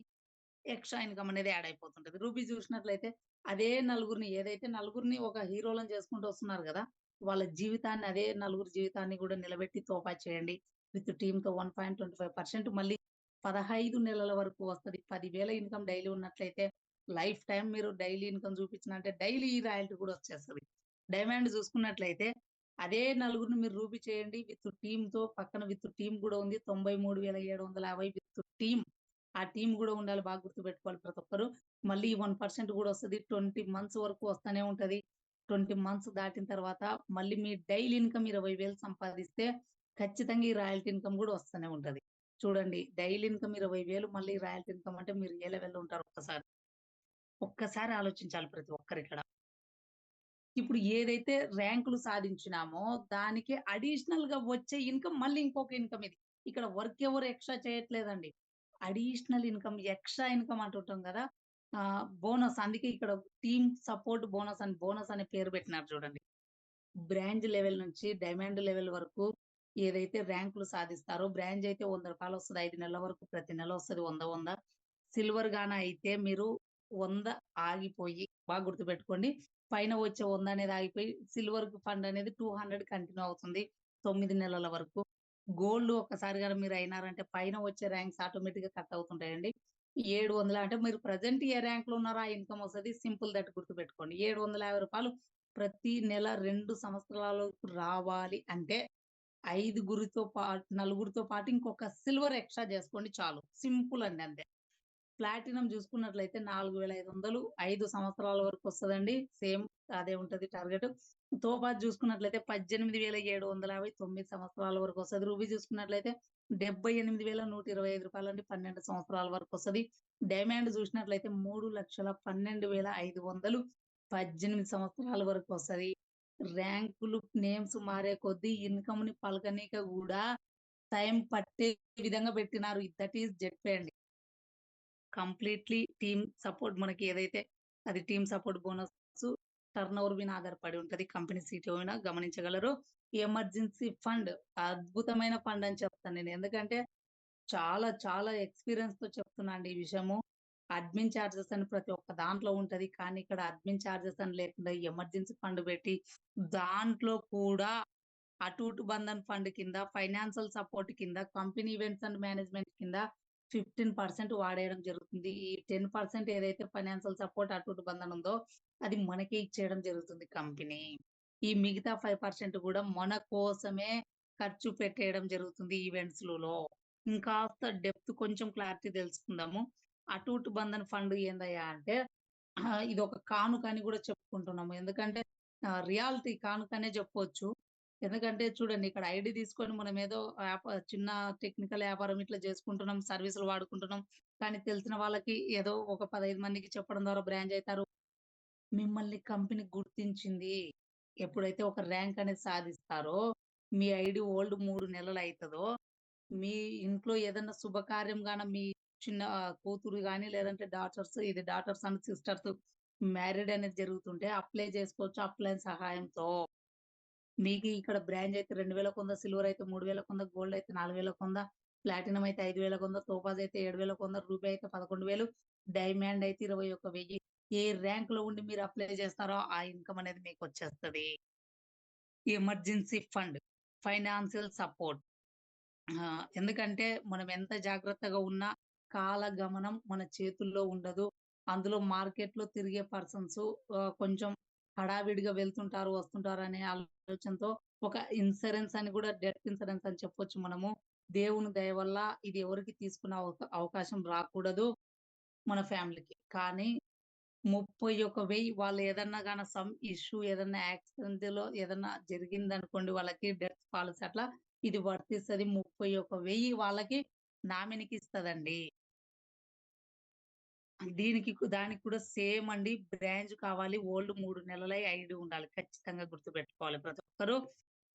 ఎక్స్‌ట్రా ఇన్‌కమ్ అనేది యాడ్ అయిపోతుంటది. రూబీ చూసినట్లయితే అదే నలుగురిని ఏదైతే నలుగురిని ఒక హీరోలను చేసుకుంటూ వస్తున్నారు గదా! వాళ్ళ జీవితాన్ని అదే నలుగురి జీవితాన్ని గూడా నిలబెట్టి తోఫా చేయండి. విత్ టీమ్‌తో 1.25% మళ్ళీ 15 నెలల వరకు వస్తది. 10,000 ఇన్‌కమ్ డైలీ ఉన్నట్లయితే లైఫ్ టైమ్ మీరు డైలీ ఇన్‌కమ్ చూపించినంటే డైలీ ఈ రాయల్టీ కూడా వచ్చేస్తది. డైమండ్ చూసుకున్నట్లయితే అదే నలుగురిని మీరు రూబీ చేయండి. విత్ టీమ్‌తో పక్కన విత్ టీమ్ గూడా ఉంది. 93,750 విత్ టీమ్. ఆ టీమ్ గూడా ఉండాలి. బాగా గుర్తుపెట్టుకోవాలి ప్రతి ఒక్కరు. మళ్ళీ 1% గూడా వస్తది. 20 మంత్స్ వరకు వస్తానే ఉంటది. 20 మంత్స్ దాటిన తర్వాత మళ్ళీ మీ డైలీ ఇన్‌కమ్ 20,000 సంపాదిస్తే ఖచ్చితంగా ఈ రాయల్టీ ఇన్‌కమ్ గూడా వస్తూనే ఉంటది. చూడండి డైలీ ఇన్‌కమ్ 20,000 మళ్ళీ రాయల్టీ ఇన్‌కమ్ అంటే మీరు ఏ లెవెల్‌లో ఉంటారో ఒక్కసారి ఆలోచించాలి ప్రతి ఒక్కరిక్కడ. ఇప్పుడు ఏదైతే ర్యాంకులు సాధించినామో, దానికి అడిషనల్‌గా వచ్చే ఇన్‌కమ్ మళ్ళీ ఇంకొక ఇన్‌కమ్ ఇది. ఇక్కడ వర్క్ ఎవరు ఎక్స్‌ట్రా చేయట్లేదండి. అడిషనల్ ఇన్‌కమ్, ఎక్స్‌ట్రా ఇన్‌కమ్ అంటుంటాం గదా! బోనస్ అందుకే ఇక్కడ టీమ్ సపోర్ట్ బోనస్ అనే పేరు పెట్టినారు చూడండి. బ్రాంజ్ లెవెల్ నుంచి డైమండ్ లెవెల్ వరకు ఏదైతే ర్యాంకులు సాధిస్తారో బ్రాంజ్ అయితే రూ. 100 వస్తది. 5 నెలల వరకు ప్రతి నెల వస్తది 100, 100. సిల్వర్ గాన అయితే మీరు 100 ఆగిపోయి బాగా గుర్తుపెట్టుకోండి. పైన వచ్చే 100 అనేది ఆగిపోయి సిల్వర్‌కి ఫండ్ అనేది 200 కంటిన్యూ అవుతుంది. 9 నెలల వరకు. గోల్డ్ ఒక్కసారి గాని మీరు అయినారంటే పైన వచ్చే ర్యాంక్స్ ఆటోమేటిక్‌గా కట్ అవుతుంటాయండి. 700 అంటే మీరు ప్రెజెంట్ ఏ ర్యాంక్‌లో ఉన్నారో ఆ ఇన్‌కమ్ వస్తది. సింపుల్ దట్ గుర్తుపెట్టుకోండి. రూ. 750 ప్రతి నెల 2 సంవత్సరాలకు రావాలి అంటే నలుగురితో పాటు ఇంకొక సిల్వర్ ఎక్స్‌ట్రా జేసుకోండి చాలు. సింపుల్ అండి అంతే. ప్లాటినం జూసుకున్నట్లయితే 4,500 5 సంవత్సరాల వరకొస్తదండి. సేమ్ అదే ఉంటది టార్గెట్. తోపాజ్ జూసుకున్నట్లయితే 18,750 9 సంవత్సరాల వరకొస్తది. రూబీ జూసుకున్నట్లయితే రూ. 78,125 అండి 12 సంవత్సరాల వరకొస్తది. డైమండ్ జూసినట్లయితే 3,12,500 18 సంవత్సరాల వరకొస్తది. ర్యాంకులు నేమ్స్ మారే కొద్దీ ఇన్‌కమ్‌ని పలకనీక గూడా టైం పట్టే విధంగా పెట్టినారు. దట్ ఈస్ జెడ్‌పే అండి. కంప్లీట్‌లీ టీమ్ సపోర్ట్ మనకి ఏదైతే అది టీమ్ సపోర్ట్ బోనసు టర్నోవర్ మీద ఆధారపడి ఉంటది. కంపెనీ సీటీఓ అయినా గమనించగలరు. ఎమర్జెన్సీ ఫండ్ అద్భుతమైన ఫండ్ అని చెప్తాను నేను. ఎందుకంటే చాలా ఎక్స్‌పీరియన్స్‌తో చెప్తున్నా అండి ఈ విషయము. అడ్మిన్ చార్జెస్ అని ప్రతి ఒక్క దాంట్లో ఉంటది. కానీ ఇక్కడ అడ్మిన్ చార్జెస్ అని లేకుండా ఎమర్జెన్సీ ఫండ్ పెట్టి దాంట్లో కూడా అటూట్ బంధన్ ఫండ్ కింద, ఫైనాన్షియల్ సపోర్ట్ కింద, కంపెనీ ఈవెంట్స్ అండ్ మేనేజ్మెంట్ కింద 15% వాడేయడం జరుగుతుంది. ఈ 10% ఏదైతే ఫైనాన్షియల్ సపోర్ట్ అటూట్ బంధన్ ఉందో, అది మనకే ఇచ్చేయడం జరుగుతుంది కంపెనీ. ఈ మిగతా 5% కూడా మన కోసమే ఖర్చు పెట్టేయడం జరుగుతుంది ఈవెంట్స్‌లలో. ఇంకాస్త డెప్త్ కొంచెం క్లారిటీ తెలుసుకుందాము. అటూట్ బంధన్ ఫండ్ ఏందయ్యా అంటే ఇదొక కానుక అని గూడా చెప్పుకుంటున్నాము. ఎందుకంటే రియాలిటీ కానుకనే జెప్పొచ్చు. ఎందుకంటే చూడండి ఇక్కడ ఐడీ తీసుకొని మనమేదో చిన్న టెక్నికల్ వ్యాపారం ఇట్లా జేసుకుంటున్నాం. సర్వీసులు వాడుకుంటున్నాం. కానీ తెలిసిన వాళ్ళకి ఏదో ఒక 15 మందికి చెప్పడం ద్వారా బ్రాంచ్ అయితారు. మిమ్మల్ని కంపెనీ గుర్తించింది. ఎప్పుడైతే ఒక ర్యాంక్ అనేది సాధిస్తారో, మీ ఐడీ ఓల్డ్ 3 నెలలయితదో, మీ ఇంట్లో ఏదన్నా శుభకార్యం గాన మీ చిన్న కూతురు గాని, లేదంటే డాటర్స్ అండ్ సిస్టర్స్ మ్యారీడ్ అనేది జరుగుతుంటే అప్లై చేసుకోవచ్చు అప్లైన్ సహాయంతో. మీకు ఇక్కడ బ్రాంజ్ అయితే 2,100, సిల్వర్ అయితే 3,100, గోల్డ్ అయితే 4,100, ప్లాటినం అయితే 5,100, టోపాజ్ అయితే 7,100, రూబీ అయితే 11,000, డైమండ్ అయితే 21,000. ఏ ర్యాంక్‌లో ఉండి మీరు అప్లై చేస్తారో ఆ ఇన్‌కమ్ అనేది మీకొచ్చేస్తది. Emergency fund, financial support. ఎందుకంటే మనం ఎంత జాగ్రత్తగా ఉన్నా కాలగమనం మన చేతుల్లో ఉండదు. అందులో మార్కెట్‌లో తిరిగే పర్సన్స్ కొంచెం హడావిడిగా వెళ్తుంటారు, వస్తుంటారు అనే ఆలోచనతో ఒక ఇన్స్యూరెన్స్ అని గూడా డెత్ ఇన్స్యూరెన్స్ అని చెప్పొచ్చు మనము. దేవుని దయ వల్ల ఇది ఎవరికీ తీసుకునే అవకాశం రాకూడదు మన ఫ్యామిలీకి. కానీ 31,000 వాళ్ళు ఏదన్నా గాన సమ్ ఇష్యూ ఏదన్నా యాక్సిడెంట్‌లో ఏదన్నా జరిగిందనుకోండి వాళ్ళకి డెత్ పాలిసీ అట్లా ఇది వర్తిస్తది. 31,000 వాళ్ళకి నామినీకి ఇస్తదండి. దానికి కూడా సేమ్ అండి. బ్రాంచ్ కావాలి. ఓల్డ్ 3 నెలలై ఐడీ ఉండాలి. ఖచ్చితంగా గుర్తుపెట్టుకోవాలి ప్రతి ఒక్కరు.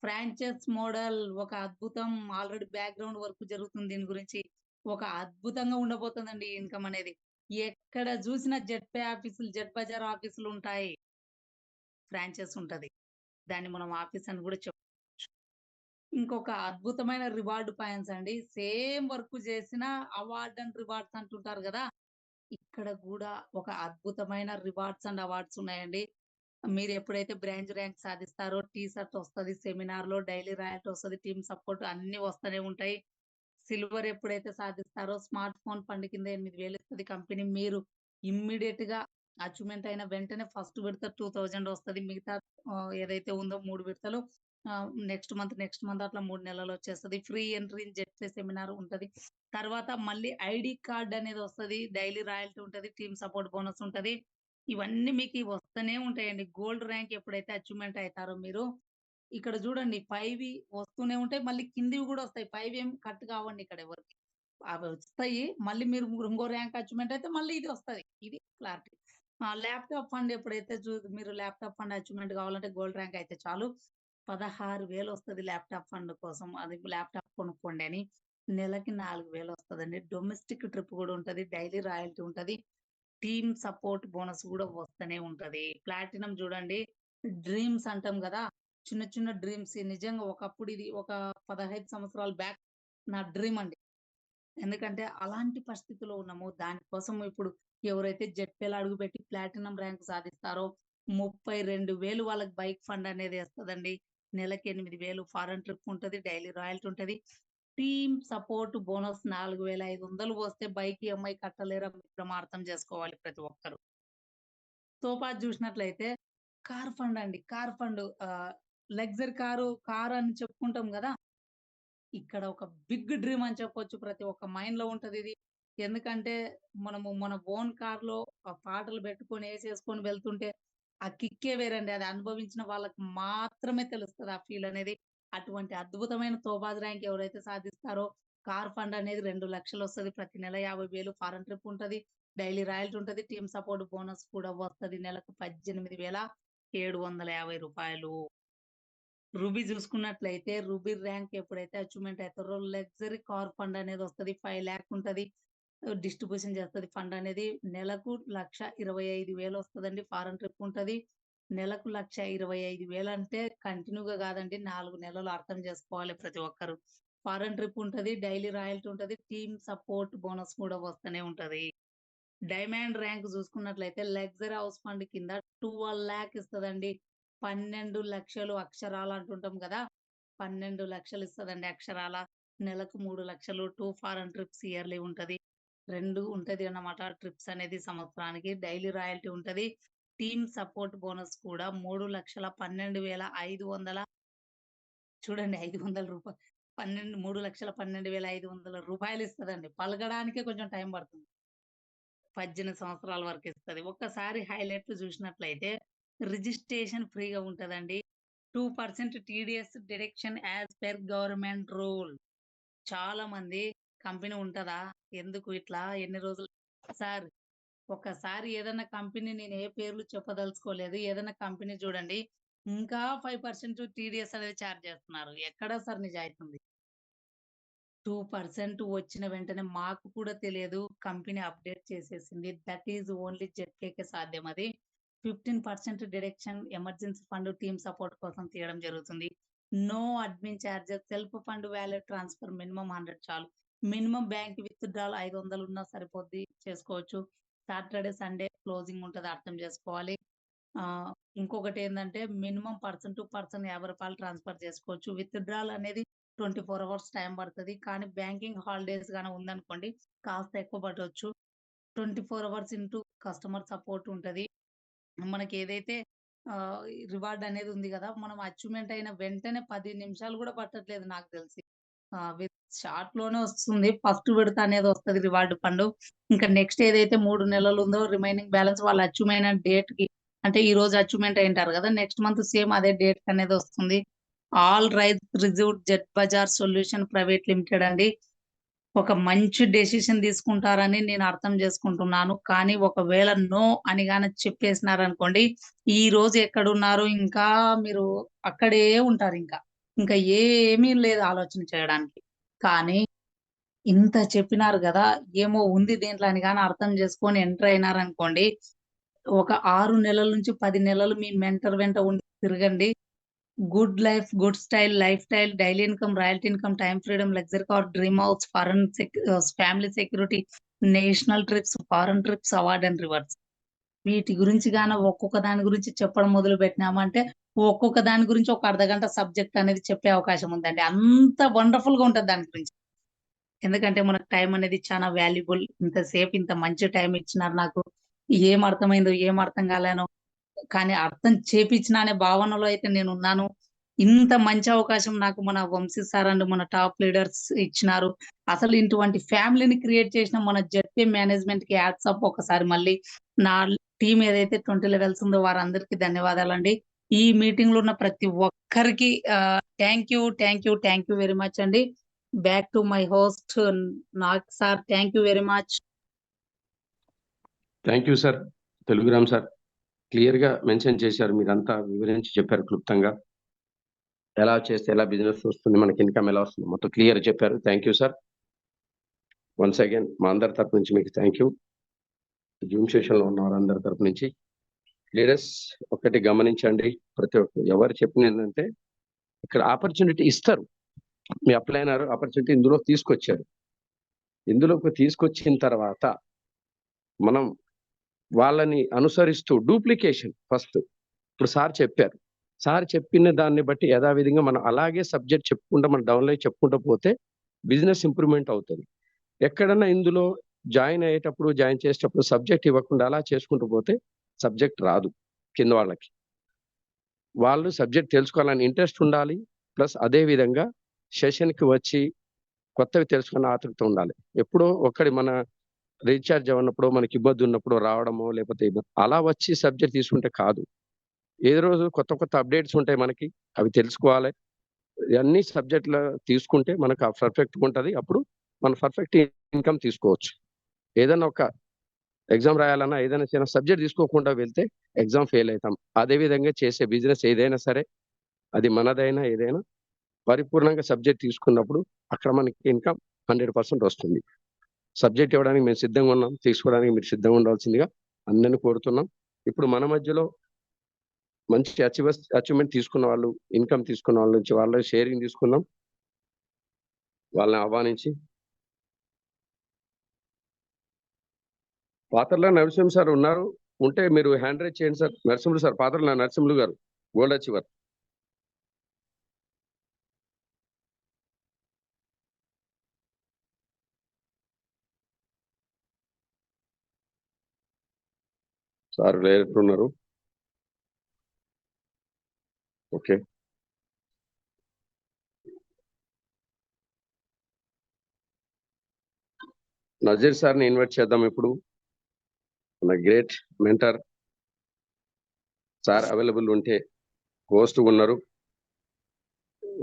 ఫ్రాంచైజ్ మోడల్ ఒక అద్భుతం. ఆల్రెడీ బ్యాక్‌గ్రౌండ్ వర్క్ జరుగుతుంది దీని గురించి. ఒక అద్భుతంగా ఉండబోతుందండి ఈ ఇన్‌కమ్ అనేది. ఎక్కడ జూసినా జెడ్‌పే ఆఫీసులు, జెడ్ బజార్ ఆఫీసులుంటాయి. ఫ్రాంచైజ్ ఉంటది. దాన్ని మనం ఆఫీస్ అని గూడా చెప్పొచ్చు. ఇంకొక అద్భుతమైన రివార్డ్ పాయింట్స్ అండి. సేమ్ వర్క్ జేసినా అవార్డ్ అండ్ రివార్డ్స్ అంటుంటారు గదా! ఇక్కడ గూడా ఒక అద్భుతమైన రివార్డ్స్ అండ్ అవార్డ్స్ ఉన్నాయండి. మీరెప్పుడైతే బ్రాంచ్ ర్యాంక్ సాధిస్తారో టీ షర్ట్ ఒస్తది. సెమినార్‌లో డైలీ రాయల్టీ ఒస్తది. టీమ్ సపోర్ట్ అన్నీ వస్తనే ఉంటాయి. సిల్వర్ ఎప్పుడైతే సాధిస్తారో స్మార్ట్ ఫోన్ ఫండ్ కింద 8,000 ఇస్తది కంపెనీ. మీరు ఇమ్మీడియేట్‌గా అచీవ్‌మెంట్ అయిన వెంటనే ఫస్ట్ విడత 2,000 వస్తది. మిగతా ఏదైతే ఉందో 3 విడతలు నెక్స్ట్ మంత్ అట్లా 3 నెలలొచ్చేస్తది. Free entry in ZC seminar ఉంటది. తర్వాత మళ్ళీ ఐడీ కార్డ్ అనేదొస్తది. డైలీ రాయల్టీ ఉంటది. టీమ్ సపోర్ట్ బోనస్ ఉంటది. ఇవన్నీ మీకి వస్తనే ఉంటాయండి. గోల్డ్ ర్యాంక్ ఎప్పుడైతే అచీవ్‌మెంట్ అయితారో మీరు, ఇక్కడ జూడండి 5 వస్తూనే ఉంటాయి. మళ్ళీ కిందివి గూడా వస్తాయి. 5 ఏం కట్ కావండి ఇక్కడ ఎవరికీ. అవి వస్తాయి. మళ్ళీ మీరు ఇంగో ర్యాంక్ అచీవ్‌మెంట్ అయితే మళ్ళీ ఇది వస్తది. ఇది క్లారిటీ. ల్యాప్‌టాప్ ఫండ్ ఎప్పుడైతే మీరు ల్యాప్‌టాప్ ఫండ్ అచీవ్‌మెంట్ కావాలంటే గోల్డ్ ర్యాంక్ అయితే చాలు. 16,000 వస్తది ల్యాప్‌టాప్ ఫండ్ కోసం. అది ల్యాప్‌టాప్ కొనుక్కోండి అని. నెలకి 4,000 వస్తదండి. డొమెస్టిక్ ట్రిప్ గూడా ఉంటది. డైలీ రాయల్టీ ఉంటది. టీమ్ సపోర్ట్ బోనస్ గూడా వస్తనే ఉంటది. ప్లాటినం జూడండి డ్రీమ్స్ అంటాం గదా! చిన్న చిన్న డ్రీమ్స్ నిజంగా ఒకప్పుడు ఇది ఒక 15 సంవత్సరాల బ్యాక్ నా డ్రీమ్ అండి. ఎందుకంటే అలాంటి పరిస్థితిలో ఉన్నాము. దానికోసం ఇప్పుడు ఎవరైతే జెడ్‌పీ‌లో అడుగుపెట్టి ప్లాటినం ర్యాంక్ సాధిస్తారో 32,000 వాళ్ళకి బైక్ ఫండ్ అనేది ఎస్తదండి. నెలకి 8,000 ఫారెన్ ట్రిప్ ఉంటది. డైలీ రాయల్టీ ఉంటది. టీమ్ సపోర్ట్ బోనస్ 4,500 వస్తే బైక్ ఈఎంఐ కట్టలేరని మనం అర్థం జేసుకోవాలి ప్రతి ఒక్కరు. తోపాజ్ జూసినట్లయితే కార్ ఫండ్ అండి. కార్ ఫండ్ లగ్జరీ కారు అని చెప్పుకుంటాం గదా! ఇక్కడ ఒక బిగ్ డ్రీమ్ అని చెప్పొచ్చు. ప్రతి ఒక్క మైండ్‌లో ఉంటదిది. ఎందుకంటే మనము మన ఓన్ కార్‌లో పాటలు పెట్టుకొని ఏసేసుకొని వెళ్తుంటే ఆ కిక్కే వేరండి. అది అనుభవించిన వాళ్ళకి మాత్రమే తెలుస్తది ఆ ఫీల్ అనేది. అటువంటి అద్భుతమైన తోబాజ్ ర్యాంక్ ఎవరైతే సాధిస్తారో కార్ ఫండ్ అనేది 2,00,000 వస్తది. ప్రతి నెల 50,000 ఫారెన్ ట్రిప్ ఉంటది. డైలీ రాయల్టీ ఉంటది. టీమ్ సపోర్ట్ బోనస్ కూడా వస్తది. నెలకు 18,750 రూబీ జూసుకున్నట్లయితే, రూబీ ర్యాంక్ ఎప్పుడైతే అచీవ్‌మెంట్ అయితారో లగ్జరీ కార్ ఫండ్ అనేదొస్తది. 5,00,000 ఉంటది. డిస్ట్రిబ్యూషన్ జేస్తది ఫండ్ అనేది. నెలకు 1,25,000 వస్తదండి. ఫారెన్ ట్రిప్ ఉంటది. నెలకు 1,25,000 అంటే కంటిన్యూగా గాదండి. 4 నెలలు అర్థం జేసుకోవాలి ప్రతి ఒక్కరు. ఫారెన్ ట్రిప్ ఉంటది. డైలీ రాయల్టీ ఉంటది. టీమ్ సపోర్ట్ బోనస్ కూడా వస్తనే ఉంటది. డైమండ్ ర్యాంక్ జూసుకున్నట్లయితే లగ్జరీ హౌస్ ఫండ్ కింద 12,00,000 ఇస్తదండి. 12,00,000 అక్షరాల అంటుంటాం గదా! 12,00,000 ఇస్తదండి అక్షరాల. నెలకు 3,00,000 2 ఫారెన్ ట్రిప్స్ ఇయర్‌లీ ఉంటది. 2 ఉంటది అన్నమాట ట్రిప్స్ అనేది సంవత్సరానికి. డైలీ రాయల్టీ ఉంటది. టీమ్ సపోర్ట్ బోనస్ కూడా 3,12,500 చూడండి రూ. 500 3,12,500 ఇస్తదండి. పలకడానికే కొంచెం టైం పడుతుంది. 18 సంవత్సరాల వరకు ఇస్తది. ఒక్కసారి హైలైట్లు చూసినట్లయితే రిజిస్ట్రేషన్ ఫ్రీగా ఉంటదండి. 2% TDS deduction as per government rule. చాలా మంది కంపెనీ ఉంటదా? ఎందుకు ఇట్లా ఎన్ని రోజులు సార్ ఒక్కసారి ఏదన్నా కంపెనీ నేను ఏ పేర్లు చెప్పదలుచుకోలేదు. ఏదన్నా కంపెనీ చూడండి. ఇంకా 5% టీడీఎస్ అనేది చార్జ్ చేస్తున్నారు. ఎక్కడ సార్ నిజాయితీ ఉంది? 2% వచ్చిన వెంటనే మాకు కూడా తెలియదు. కంపెనీ అప్‌డేట్ చేసేసింది. దట్ ఈస్ ఓన్లీ జెడ్‌కేకే సాధ్యం అది. 15% deduction emergency fund team support కోసం తీయడం జరుగుతుంది. No admin charges self fund wallet transfer minimum 100 చాలు. మినిమమ్ బ్యాంక్ విత్‌డ్రాల్ 500 ఉన్నా సరిపోద్ది చేసుకోవచ్చు. సాటర్‌డే, సండే క్లోజింగ్ ఉంటది అర్థం చేసుకోవాలి. ఆహ్, ఇంకొకటేందంటే మినిమమ్ పర్సన్ టు పర్సన్ రూ. 50 ట్రాన్స్‌ఫర్ చేసుకోవచ్చు. విత్‌డ్రాల్ అనేది 24 అవర్స్ టైం పడతది. కానీ బ్యాంకింగ్ హాలిడేస్ గాని ఉందనుకోండి కాస్త ఎక్కువ పట్టొచ్చు. 24 అవర్స్ ఇంటూ కస్టమర్ సపోర్ట్ ఉంటది. మనకేదైతే ఆహ్, రివార్డ్ అనేది ఉంది గదా! మనం అచీవ్‌మెంట్ అయిన వెంటనే 10 నిమిషాలు గూడా పట్టట్లేదు నాకు తెలిసి. విత్ షార్ట్‌లోనే వస్తుంది. ఫస్ట్ విడత అనేది వస్తది రివార్డ్ ఫండు. ఇంకా నెక్స్ట్ ఏదైతే 3 నెలలు ఉందో రిమైనింగ్ బ్యాలెన్స్ వాళ్ళు అచీవ్ అయిన డేట్‌కి అంటే ఈరోజు అచీవ్‌మెంట్ అయ్యుంటారు గదా! నెక్స్ట్ మంత్ సేమ్ అదే డేట్‌కి అనేది వస్తుంది. All rights reserved Jet Bazaar solution private limited అండి. ఒక మంచి డెసిషన్ తీసుకుంటారని నేను అర్థం చేసుకుంటున్నాను. కానీ ఒకవేళ నో అని గాని చెప్పేసినారనుకోండి, ఈరోజు ఎక్కడున్నారో ఇంకా మీరు అక్కడే ఉంటారింకా. ఇంకా ఏమీ లేదు ఆలోచన చేయడానికి. కానీ ఇంత చెప్పినారు గదా! ఏమో ఉంది దీంట్లో అని గాని అర్థం చేసుకొని ఎంటర్ అయినారనుకోండి, ఒక 6 నెలల నుంచి 10 నెలలు మీ మెంటర్ వెంట ఉండి తిరగండి. Good life, good style, life style, daily income, royalty income, time freedom, luxury car, dream house, family security, national trips, foreign trips, award and rewards. వీటి గురించి ఒక్కొక్క దాని గురించి చెప్పడం మొదలుపెట్టినామంటే, ఒక్కొక్క దాని గురించి ఒక అర్ధగంట సబ్జెక్ట్ అనేది చెప్పే అవకాశం ఉందండి. అంత వండర్‌ఫుల్‌గా ఉంటది దాని గురించి. ఎందుకంటే మనకు టైం అనేది చానా వాల్యుబుల్. ఇంతసేపు ఇంత మంచి టైం ఇచ్చినారు నాకు. ఏం అర్థమైందో, ఏం అర్థం కాలేనో కానీ అర్థం చేపిచ్చిన అనే భావనలో అయితే నేనున్నాను. ఇంత మంచి అవకాశం నాకు మన వంశీ సార్ అండ్ మన టాప్ లీడర్స్ ఇచ్చినారు. అసలు ఇటువంటి ఫ్యామిలీని క్రియేట్ చేసిన మన జెడ్‌పీ మేనేజ్మెంట్‌కి హ్యాట్స్ ఆఫ్ ఒకసారి మళ్ళీ. నా టీమ్ ఏదైతే 20 లెవెల్స్ ఉందో వారందరికీ ధన్యవాదాలండి. ఈ మీటింగ్‌లో ఉన్న ప్రతి ఒక్కరికి thank you, thank you, thank you very much అండి. Back to my host Nag sir. Thank you very much. Thank you sir. Teluguram sir. క్లియర్‌గా మెన్షన్ చేశారు. మీరంతా వివరించి చెప్పారు క్లుప్తంగా. ఎలా చేస్తే ఎలా బిజినెస్ వస్తుంది, మనకి ఇన్‌కమ్ ఎలా వస్తుంది మొత్తం క్లియర్‌గా చెప్పారు. Thank you sir. Once again మా అందరి తరపు నుంచి మీకు థ్యాంక్ యూ. జూమ్ సెషన్‌లో ఉన్న వారందరి తరపు నుంచి. లీడర్స్ ఒకటి గమనించండి. ప్రతి ఒక్కరు ఎవరు చెప్పినదేంటంటే ఇక్కడ ఆపర్చునిటీ ఇస్తారు. మీ అప్లై అయినారు, ఆపర్చునిటీ ఇందులో తీసుకొచ్చారు. ఇందులోకి తీసుకొచ్చిన తర్వాత మనం వాళ్ళని అనుసరిస్తూ డూప్లికేషన్ ఫస్ట్. ఇప్పుడు సార్ చెప్పారు. సార్ చెప్పిన దాన్ని బట్టి యథావిధిగా మనం అలాగే సబ్జెక్ట్ చెప్పుకుంటూ మనం డౌన్‌లో చెప్పుకుంటూ పోతే బిజినెస్ ఇంప్రూవ్‌మెంట్ అవుతది. ఎక్కడన్నా ఇందులో జాయిన్ అయ్యేటప్పుడు, జాయిన్ చేసేటప్పుడు సబ్జెక్ట్ ఇవ్వకుండా అలా చేసుకుంటూ పోతే సబ్జెక్ట్ రాదు కింద వాళ్ళకి. వాళ్ళు సబ్జెక్ట్ తెలుసుకోవాలని ఇంట్రెస్ట్ ఉండాలి. ప్లస్ అదే విధంగా సెషన్‌కి వచ్చి కొత్తవి తెలుసుకునే ఆతృత ఉండాలి. ఎప్పుడో ఒక్కడి మన రీచార్జ్ అవ్వనప్పుడు, మనకి ఇబ్బంది ఉన్నప్పుడు రావడమో లేకపోతే అలా వచ్చి సబ్జెక్ట్ తీసుకుంటే కాదు. ఏదో రోజు కొత్త కొత్త అప్డేట్స్ ఉంటాయి మనకి. అవి తెలుసుకోవాలి. ఇయన్నీ సబ్జెక్ట్‌లో తీసుకుంటే మనకు పర్ఫెక్ట్‌గా ఉంటది. అప్పుడు మనం పర్ఫెక్ట్ ఇన్‌కమ్ తీసుకోవచ్చు. ఏదైనా ఒక ఎగ్జామ్ రాయాలన్నా ఏదైనా చిన్న సబ్జెక్ట్ తీసుకోకుండా వెళ్తే ఎగ్జామ్ ఫెయిల్ అయితాం. అదే విధంగా చేసే బిజినెస్ ఏదైనా సరే, అది మనదైనా ఏదైనా పరిపూర్ణంగా సబ్జెక్ట్ తీసుకున్నప్పుడు అక్కడ మనకి ఇన్‌కమ్ 100% వస్తుంది. సబ్జెక్ట్ ఇవ్వడానికి మేము సిద్ధంగా ఉన్నాం. తీసుకోవడానికి మీరు సిద్ధంగా ఉండాల్సిందిగా అందరిని కోరుతున్నాం. ఇప్పుడు మన మధ్యలో మంచి అచీవ్‌మెంట్ తీసుకున్న వాళ్ళు, ఇన్‌కమ్ తీసుకున్న వాళ్ళ నుంచి వాళ్ళ షేరింగ్ తీసుకుందాం. వాళ్ళని ఆహ్వానించి పాతర్ల నరసింహ సార్ ఉన్నారు. ఉంటే మీరు హ్యాండ్ రైజ్ చేయండి sir. Narasimhulu sir, Patarla Narasimhulu garu, gold achiever. Sir లేనట్టున్నారు. ఓకే. నజీర్ సార్‌ని ఇన్వైట్ చేద్దాం ఇప్పుడు. మన గ్రేట్ మెంటర్ సార్ అవైలబుల్ ఉంటే హోస్ట్ ఉన్నారు,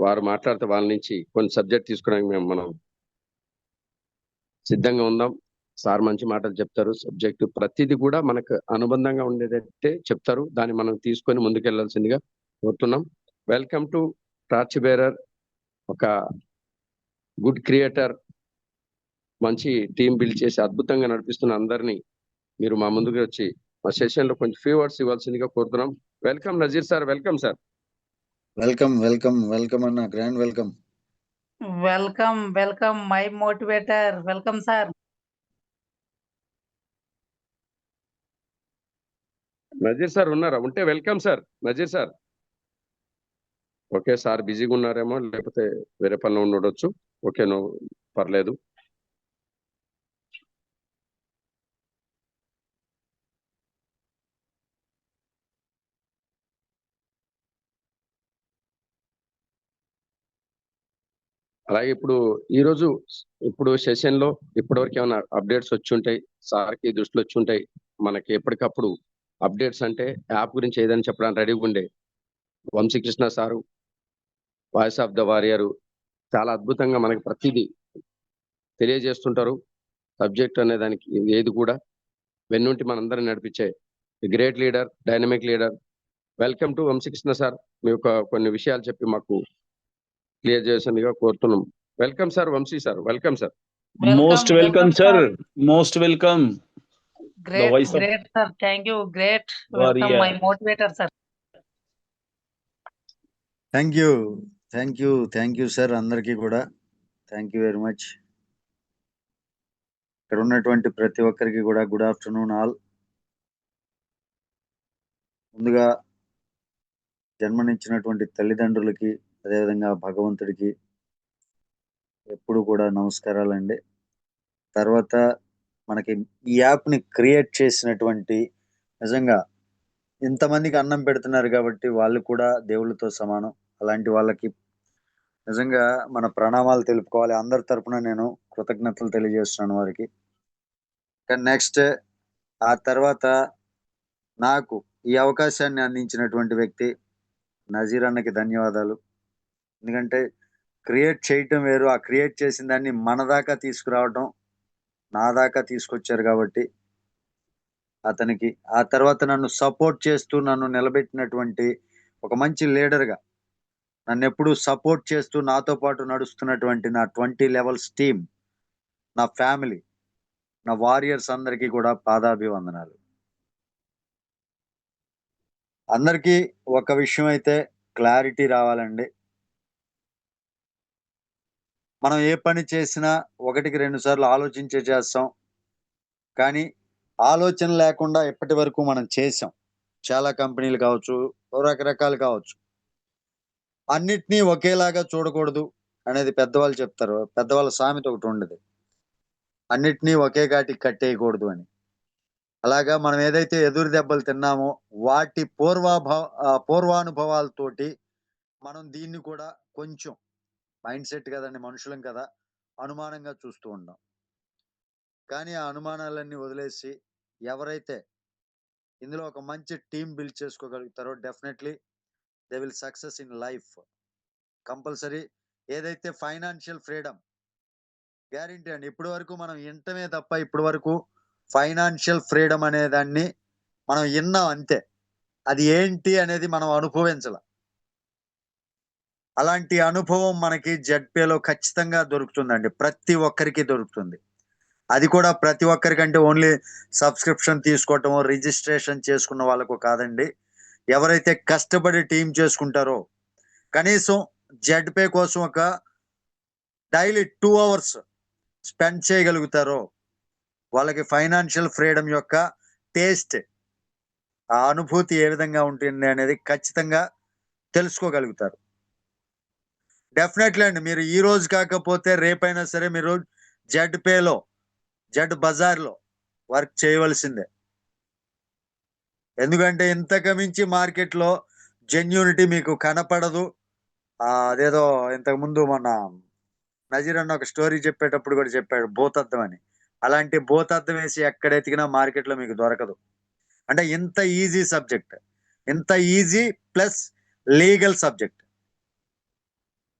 వారు మాట్లాడితే వాళ్ళ నుంచి కొన్ని సబ్జెక్ట్ తీసుకోవడానికి మనం సిద్ధంగా ఉందాం. సార్ మంచి మాటలు చెప్తారు, సబ్జెక్ట్ ప్రతిదీ కూడా మనకు అనుబంధంగా ఉండేటట్టే చెప్తారు, దాన్ని మనం తీసుకొని ముందుకెళ్లాల్సిందిగా కోరుతున్నాం. వెల్కమ్ టు టార్చ్ బేరర్, ఒక గుడ్ క్రియేటర్, మంచి టీం బిల్డ్ చేసి అద్భుతంగా నడిపిస్తున్న అందరినీ మీరు మా ముందుకు వచ్చి మా సెషన్ లో కొంచెం ఫ్యూ వర్డ్స్ ఇవ్వాల్సిందిగా కోరుతున్నాం. Welcome Nazeer sir, welcome sir. Welcome అన్న, grand welcome. Welcome my motivator, welcome sir. Nazeer sir ఉన్నారా? ఉంటే welcome sir. Nazeer sir okay, sir బిజీగా ఉన్నారేమో, లేకపోతే వేరే పనిలో ఉండొచ్చు. ఓకే, నో పర్లేదు. అలాగే ఇప్పుడు సెషన్ లో ఇప్పటివరకు ఏమైనా అప్డేట్స్ వచ్చి ఉంటాయి, సార్కి దృష్టిలో వచ్చి ఉంటాయి. మనకి ఎప్పటికప్పుడు అప్డేట్స్ అంటే యాప్ గురించి ఏదైనా చెప్పడానికి రెడీగా ఉండే Vamsikrishna sir, voice of the warrior, చాలా అద్భుతంగా మనకి ప్రతిదీ తెలియజేస్తుంటారు. సబ్జెక్ట్ అనే దానికి ఏది కూడా వెన్నుంటి మనందరిని నడిపించే great leader, dynamic leader. Welcome to Vamsikrishna sir. మీ యొక్క కొన్ని విషయాలు చెప్పి మాకు క్లియర్ చేసిందిగా కోరుతున్నాం. Welcome sir, Vamsi sir, welcome sir. Most welcome, sir. Most welcome. Great voice of great sir, thank you. Great welcome warrior. My motivator sir. Thank you sir, అందరికీ కూడా థ్యాంక్ యూ వెరీ మచ్. ఇక్కడ ఉన్నటువంటి ప్రతి ఒక్కరికి కూడా good afternoon all. ముందుగా జన్మనిచ్చినటువంటి తల్లిదండ్రులకి, అదేవిధంగా భగవంతుడికి ఎప్పుడు కూడా నమస్కారాలండి. తర్వాత మనకి ఈ యాప్ని క్రియేట్ చేసినటువంటి, నిజంగా ఇంతమందికి అన్నం పెడుతున్నారు కాబట్టి వాళ్ళు కూడా దేవుళ్ళతో సమానం. అలాంటి వాళ్ళకి నిజంగా మన ప్రణామాలు తెలుపుకోవాలి. అందరి తరపున నేను కృతజ్ఞతలు తెలియజేస్తున్నాను వారికి. నెక్స్ట్, ఆ తర్వాత నాకు ఈ అవకాశాన్ని అందించినటువంటి వ్యక్తి నజీర్ అన్నకి ధన్యవాదాలు. ఎందుకంటే క్రియేట్ చేయటం వేరు, ఆ క్రియేట్ చేసిన దాన్ని మన దాకా తీసుకురావటం, నా దాకా తీసుకొచ్చారు కాబట్టి అతనికి, ఆ తర్వాత నన్ను సపోర్ట్ చేస్తూ నన్ను నిలబెట్టినటువంటి ఒక మంచి లీడర్గా నన్ను ఎప్పుడూ సపోర్ట్ చేస్తూ నాతో పాటు నడుస్తున్నటువంటి నా 20 లెవెల్స్ టీమ్, నా ఫ్యామిలీ, నా వారియర్స్ అందరికీ కూడా పాదాభివందనాలు. అందరికీ ఒక విషయం అయితే క్లారిటీ రావాలండి. మనం ఏ పని చేసినా 1-2 సార్లు ఆలోచించే చేస్తాం, కానీ ఆలోచన లేకుండా ఎప్పటి వరకు మనం చేసాం. చాలా కంపెనీలు కావచ్చు, రకరకాలు కావచ్చు. అన్నిటినీ ఒకేలాగా చూడకూడదు అనేది పెద్దవాళ్ళు చెప్తారు. పెద్దవాళ్ళ సామెత ఒకటి ఉండదు, అన్నిటినీ ఒకే ఘాటికి కట్టేయకూడదు అని. అలాగా మనం ఏదైతే ఎదురు దెబ్బలు తిన్నామో వాటి పూర్వానుభవాలతోటి మనం దీన్ని కూడా కొంచెం మైండ్ సెట్ కదండి, మనుషులం కదా, అనుమానంగా చూస్తూ ఉంటాం. కానీ ఆ అనుమానాలన్నీ వదిలేసి ఎవరైతే ఇందులో ఒక మంచి టీం బిల్డ్ చేసుకోగలుగుతారో definitely they will success in life. Compulsory. ఏదైతే ఫైనాన్షియల్ ఫ్రీడమ్ గ్యారంటీ అండి, ఇప్పటి వరకు మనం వింటమే తప్ప ఇప్పటి వరకు ఫైనాన్షియల్ ఫ్రీడమ్ అనే దాన్ని మనం విన్నాం అంతే, అది ఏంటి అనేది మనం అనుభవించాల. అలాంటి అనుభవం మనకి జెడ్పేలో ఖచ్చితంగా దొరుకుతుందండి, ప్రతి ఒక్కరికి దొరుకుతుంది. అది కూడా ప్రతి ఒక్కరికంటే ఓన్లీ సబ్స్క్రిప్షన్ తీసుకోవటం, రిజిస్ట్రేషన్ చేసుకున్న వాళ్ళకు కాదండి. ఎవరైతే కష్టపడి టీం చేసుకుంటారో, కనీసం జెడ్పే కోసం ఒక డైలీ 2 hours స్పెండ్ చేయగలుగుతారో వాళ్ళకి ఫైనాన్షియల్ ఫ్రీడమ్ యొక్క టేస్ట్, ఆ అనుభూతి ఏ విధంగా ఉంటుంది అనేది ఖచ్చితంగా తెలుసుకోగలుగుతారు. డెఫినెట్లీ అండి, మీరు ఈ రోజు కాకపోతే రేపైనా సరే మీరు జెడ్పేలో, జెడ్ బజార్లో వర్క్ చేయవలసిందే. ఎందుకంటే ఇంతకు మించి మార్కెట్లో జెన్యూనిటీ మీకు కనపడదు. అదేదో ఇంతకు ముందు మన నజీర్ అన్న ఒక స్టోరీ చెప్పేటప్పుడు కూడా చెప్పాడు, భూతద్దం అని. అలాంటి భూతద్దం వేసి ఎక్కడ ఎతికినా మార్కెట్లో మీకు దొరకదు. అంటే ఇంత ఈజీ సబ్జెక్ట్, ఇంత ఈజీ ప్లస్ లీగల్ సబ్జెక్ట్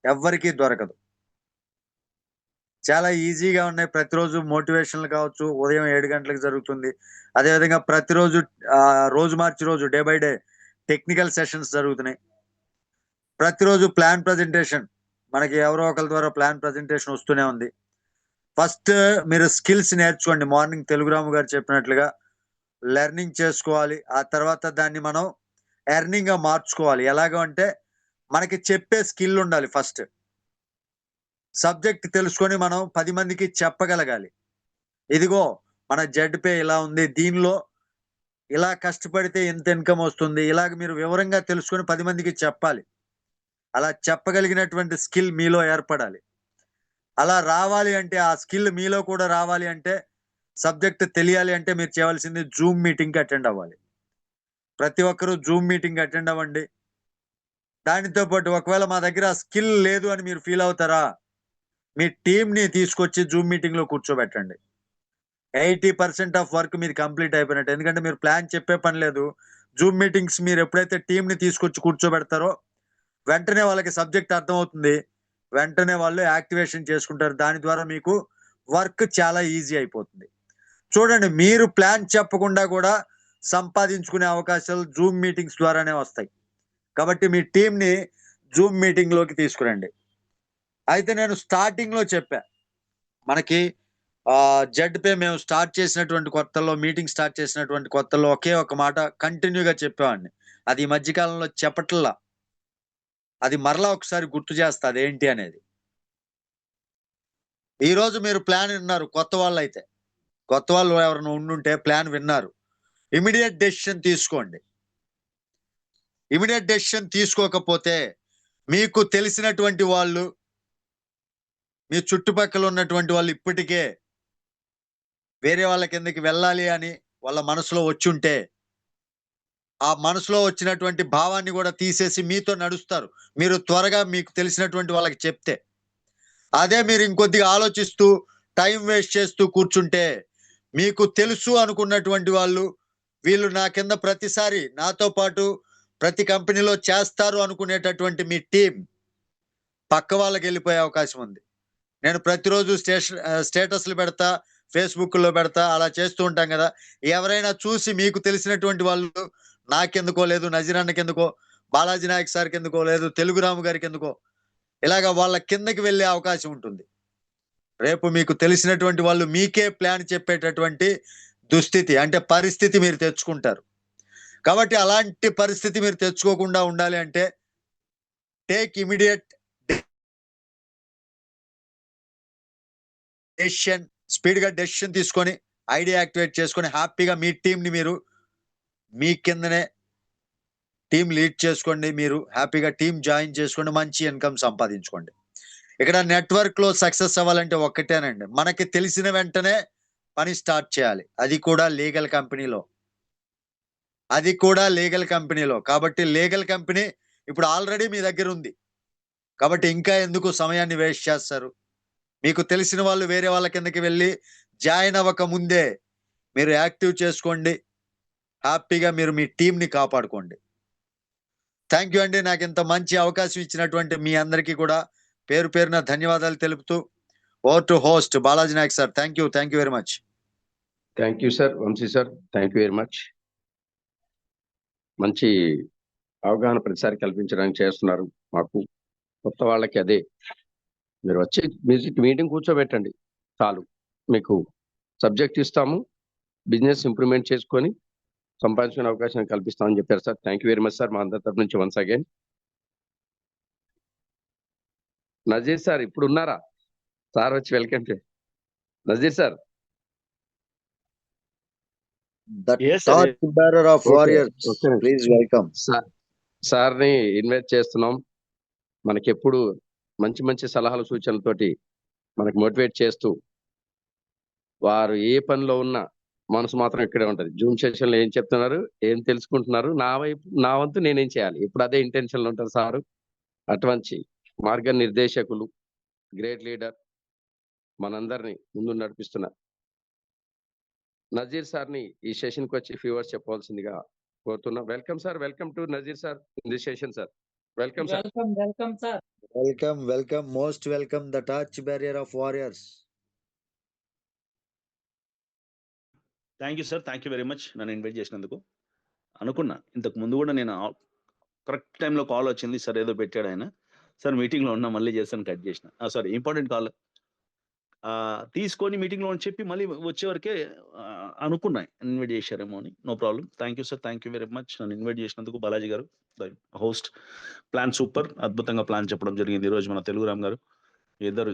ఎవ్వరికీ దొరకదు. చాలా ఈజీగా ఉన్నాయి. ప్రతిరోజు మోటివేషన్లు కావచ్చు, ఉదయం 7 గంటలకు జరుగుతుంది. అదేవిధంగా ప్రతిరోజు రోజు మార్చి రోజు day by day technical sessions జరుగుతున్నాయి. ప్రతిరోజు ప్లాన్ ప్రజెంటేషన్ మనకి ఎవరో ఒకరి ద్వారా ప్లాన్ ప్రజెంటేషన్ వస్తూనే ఉంది. ఫస్ట్ మీరు స్కిల్స్ నేర్చుకోండి. మార్నింగ్ తెలుగురాము గారు చెప్పినట్లుగా లెర్నింగ్ చేసుకోవాలి. ఆ తర్వాత దాన్ని మనం ఎర్నింగ్ గా మార్చుకోవాలి. ఎలాగో అంటే మనకి చెప్పే స్కిల్ ఉండాలి. ఫస్ట్ సబ్జెక్ట్ తెలుసుకొని మనం 10 మందికి చెప్పగలగాలి. ఇదిగో మన జెడ్పే ఇలా ఉంది, దీనిలో ఇలా కష్టపడితే ఎంత ఇన్కమ్ వస్తుంది, ఇలాగ మీరు వివరంగా తెలుసుకొని 10 మందికి చెప్పాలి. అలా చెప్పగలిగినటువంటి స్కిల్ మీలో ఏర్పడాలి. అలా రావాలి అంటే, ఆ స్కిల్ మీలో కూడా రావాలి అంటే, సబ్జెక్ట్ తెలియాలి అంటే మీరు చేయవలసింది జూమ్ మీటింగ్‌కి అటెండ్ అవ్వాలి. ప్రతి ఒక్కరూ జూమ్ మీటింగ్ అటెండ్ అవ్వండి. దానితో పాటు ఒకవేళ మా దగ్గర ఆ స్కిల్ లేదు అని మీరు ఫీల్ అవుతారా? మీ టీమ్‌ని తీసుకొచ్చి జూమ్ మీటింగ్‌లో కూర్చోబెట్టండి. 80% ఆఫ్ వర్క్ మీది కంప్లీట్ అయిపోయినట్టు. ఎందుకంటే మీరు ప్లాన్ చెప్పే పని లేదు. జూమ్ మీటింగ్స్ మీరు ఎప్పుడైతే టీమ్‌ని తీసుకొచ్చి కూర్చోబెడతారో వెంటనే వాళ్ళకి సబ్జెక్ట్ అర్థమవుతుంది. వెంటనే వాళ్ళు యాక్టివేషన్ చేసుకుంటారు. దాని ద్వారా మీకు వర్క్ చాలా ఈజీ అయిపోతుంది. చూడండి, మీరు ప్లాన్ చెప్పకుండా కూడా సంపాదించుకునే అవకాశాలు జూమ్ మీటింగ్స్ ద్వారానే వస్తాయి. కాబట్టి మీ టీమ్‌ని జూమ్ మీటింగ్‌లోకి తీసుకురండి. అయితే నేను స్టార్టింగ్‌లో చెప్పా. మనకి జెడ్‌పే మేము స్టార్ట్ చేసినటువంటి కొత్తల్లో, మీటింగ్ స్టార్ట్ చేసినటువంటి కొత్తల్లో ఒకే ఒక మాట కంటిన్యూగా చెప్పేవాడిని. అది ఈ మధ్య కాలంలో చెప్పట్లా. అది మరలా ఒకసారి గుర్తు చేస్తా అదేంటి అనేది. ఈరోజు మీరు ప్లాన్ విన్నారు కొత్త వాళ్ళైతే. కొత్త వాళ్ళు ఎవరైనా ఉండుంటే ప్లాన్ విన్నారు. ఇమ్మీడియేట్ డెసిషన్ తీసుకోండి. ఇమ్మీడియేట్ డెసిషన్ తీసుకోకపోతే మీకు తెలిసినటువంటి వాళ్ళు, మీ చుట్టుపక్కల ఉన్నటువంటి వాళ్ళు ఇప్పటికే వేరే వాళ్ళ కిందకి వెళ్ళాలి అని వాళ్ళ మనసులో వచ్చుంటే, ఆ మనసులో వచ్చినటువంటి భావాన్ని కూడా తీసేసి మీతో నడుస్తారు. మీరు త్వరగా మీకు తెలిసినటువంటి వాళ్ళకి చెప్తే. అదే మీరు ఇంకొద్దిగా ఆలోచిస్తూ, టైం వేస్ట్ చేస్తూ కూర్చుంటే, మీకు తెలుసు అనుకున్నటువంటి వాళ్ళు, వీళ్ళు నా కింద ప్రతిసారి నాతో పాటు ప్రతి కంపెనీలో చేస్తారు అనుకునేటటువంటి మీ టీమ్ పక్క వాళ్ళకెళ్ళిపోయే అవకాశం ఉంది. నేను ప్రతిరోజు స్టేటస్‌లు పెడతా, ఫేస్‌బుక్‌లో పెడతా, అలా చేస్తూ ఉంటాం గదా! ఎవరైనా చూసి మీకు తెలిసినటువంటి వాళ్ళు నాకెందుకో లేదు, నజీర్ అన్నకెందుకో, బాలాజీ నాయక్ సార్‌కెందుకో లేదు, తెలుగురాము గారికెందుకో ఇలాగ వాళ్ళ కిందకి వెళ్ళే అవకాశం ఉంటుంది. రేపు మీకు తెలిసినటువంటి వాళ్ళు మీకే ప్లాన్ చెప్పేటటువంటి దుస్థితి అంటే పరిస్థితి మీరు తెచ్చుకుంటారు. కాబట్టి అలాంటి పరిస్థితి మీరు తెచ్చుకోకుండా ఉండాలి అంటే టేక్ ఇమ్మీడియేట్ డెసిషన్. స్పీడ్‌గా డెసిషన్ తీసుకొని ఐడియా యాక్టివేట్ చేసుకొని హ్యాపీగా మీ టీమ్‌ని మీరు మీ కిందనే టీమ్ లీడ్ చేసుకోండి. మీరు హ్యాపీగా టీమ్ జాయిన్ చేసుకోండి. మంచి ఇన్‌కమ్ సంపాదించుకోండి. ఇక్కడ నెట్‌వర్క్‌లో సక్సెస్ అవ్వాలంటే ఒక్కటేనండి. మనకి తెలిసిన వెంటనే పని స్టార్ట్ చేయాలి. అది కూడా లీగల్ కంపెనీలో. అది కూడా లీగల్ కంపెనీలో. కాబట్టి లీగల్ కంపెనీ ఇప్పుడు ఆల్రెడీ మీ దగ్గరుంది. కాబట్టి ఇంకా ఎందుకు సమయాన్ని వేస్ట్ చేస్తారు? మీకు తెలిసిన వాళ్ళు వేరే వాళ్ళ కిందకి వెళ్లి జాయిన్ అవ్వక ముందే మీరు యాక్టివ్ చేసుకోండి. హ్యాపీగా మీరు మీ టీమ్‌ని కాపాడుకోండి. థాంక్ యూ అండి. నాకింత మంచి అవకాశం ఇచ్చినటువంటి మీ అందరికీ కూడా పేరు పేరున ధన్యవాదాలు తెలుపుతూ over to host Balaji Naik sir. Thank you. Thank you very much. Thank you sir. Vamsi sir. Thank you very much. మంచి అవగాహన ప్రతిసారి కల్పించడానికి చేస్తున్నారు మాకు. కొత్త వాళ్ళకి అదే. మీరు వచ్చి మీటింగ్ కూర్చోబెట్టండి చాలు. మీకు సబ్జెక్ట్ ఇస్తాము. బిజినెస్ ఇంప్రూవ్‌మెంట్ చేసుకొని సంపాదించుకునే అవకాశం కల్పిస్తామని చెప్పారు sir. Thank you very much sir. మా అందరి తరపు నుంచి వన్స్ అగైన్. నజీర్ సార్ ఇప్పుడున్నారా? సార్ వచ్చి welcome Nazeer sir. The Yes, sir. torch bearer of okay. warriors. Okay. Please welcome. సార్‌ని ఇన్వైట్ చేస్తున్నాం. మనకెప్పుడు మంచి మంచి సలహాలు సూచనలతోటి మనకు మోటివేట్ చేస్తూ వారు ఏ పనిలో ఉన్నా మనసు మాత్రం ఇక్కడే ఉంటది. జూమ్ సెషన్‌లో ఏం చెప్తున్నారు? ఏం తెలుసుకుంటున్నారు? నా వంతు నేనేం చేయాలి? ఎప్పుడు అదే ఇంటెన్షన్‌లో ఉంటారు సారు. అటువంటి మార్గనిర్దేశకులు, గ్రేట్ లీడర్ మనందరిని ముందుకు నడిపిస్తున్న నజీర్ సార్ ని ఈ సెషన్ కి వచ్చి ఫ్యూవర్స్ చెప్పవలసిందిగా కోరుతున్నా. Welcome sir, welcome to Nazeer sir in this session sir. Welcome sir. Welcome sir. Welcome, most welcome, the torch bearer of warriors. Thank you sir, thank you very much నన్ను ఇన్వైట్ చేసినందుకు. అనుకున్నా ఇంతకు ముందు కూడా నేను కరెక్ట్ టైంలో కాల్ వచ్చింది, sir ఏదో పెట్టాడు ఆయన, సార్ మీటింగ్లో ఉన్నా మళ్ళీ చేస్తాను, కట్ చేసిన. సారీ, ఇంపార్టెంట్ కాల్ తీసుకొని మీటింగ్లో అని చెప్పి మళ్ళీ వచ్చే వరకే అనుకున్నా ఇన్వైట్ చేశారేమో అని. No problem, thank you sir, thank you very much నన్ను ఇన్వైట్ చేసినందుకు. బాలాజీ గారు హోస్ట్, ప్లాన్ సూపర్, అద్భుతంగా ప్లాన్ చెప్పడం జరిగింది ఈరోజు మన తెలుగురామ్ గారు. ఇద్దరు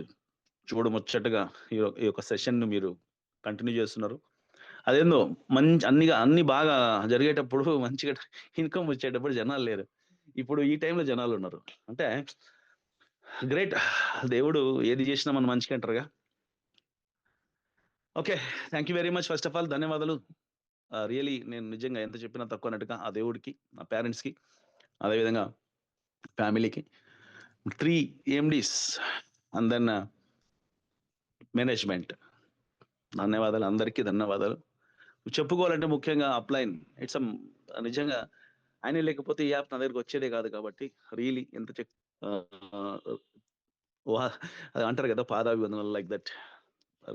చూడముచ్చటగా ఈ యొక్క సెషన్ను మీరు కంటిన్యూ చేస్తున్నారు. అదేందో మంచి అన్ని బాగా జరిగేటప్పుడు మంచిగా ఇన్కమ్ వచ్చేటప్పుడు జనాలు లేరు, ఇప్పుడు ఈ టైంలో జనాలు ఉన్నారు అంటే గ్రేట్. దేవుడు ఏది చేసినా మనం మంచిగా అంటారుగా. Okay, thank you very much. First of all ధన్యవాదాలు. రియలీ నేను నిజంగా ఎంత చెప్పినా తక్కువ అన్నట్టుగా ఆ దేవుడికి, నా పేరెంట్స్కి, అదేవిధంగా ఫ్యామిలీకి, 3 MDs అండ్ దెన్ మేనేజ్మెంట్, ధన్యవాదాలు, అందరికీ ధన్యవాదాలు. చెప్పుకోవాలంటే ముఖ్యంగా అప్లైన్, ఇట్స్ నిజంగా ఆయన లేకపోతే ఈ యాప్ నా దగ్గరకు వచ్చేదే కాదు. కాబట్టి రియలీ ఎంత అది అంటారు కదా, పాదాభివందనాలు, లైక్ దట్.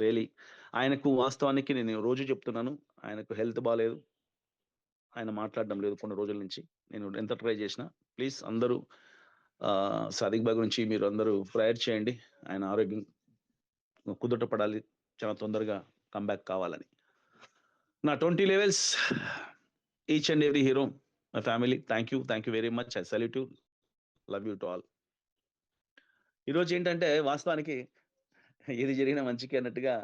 రియలీ ఆయనకు వాస్తవానికి నేను రోజు చెప్తున్నాను, ఆయనకు హెల్త్ బాగాలేదు, ఆయన మాట్లాడడం లేదు కొన్ని రోజుల నుంచి. నేను ఎంత ట్రై చేసినా, ప్లీజ్ అందరూ సాదిక్ బాయ్ గురించి మీరు అందరూ ప్రేయర్ చేయండి, ఆయన ఆరోగ్యం కుదుట పడాలి, చాలా తొందరగా కంబ్యాక్ కావాలని. నా 20 levels, each and every hero, my family, thank you very much. I salute you, love you to all. ఈరోజు ఏంటంటే వాస్తవానికి ఏది జరిగినా మంచికి అన్నట్టుగా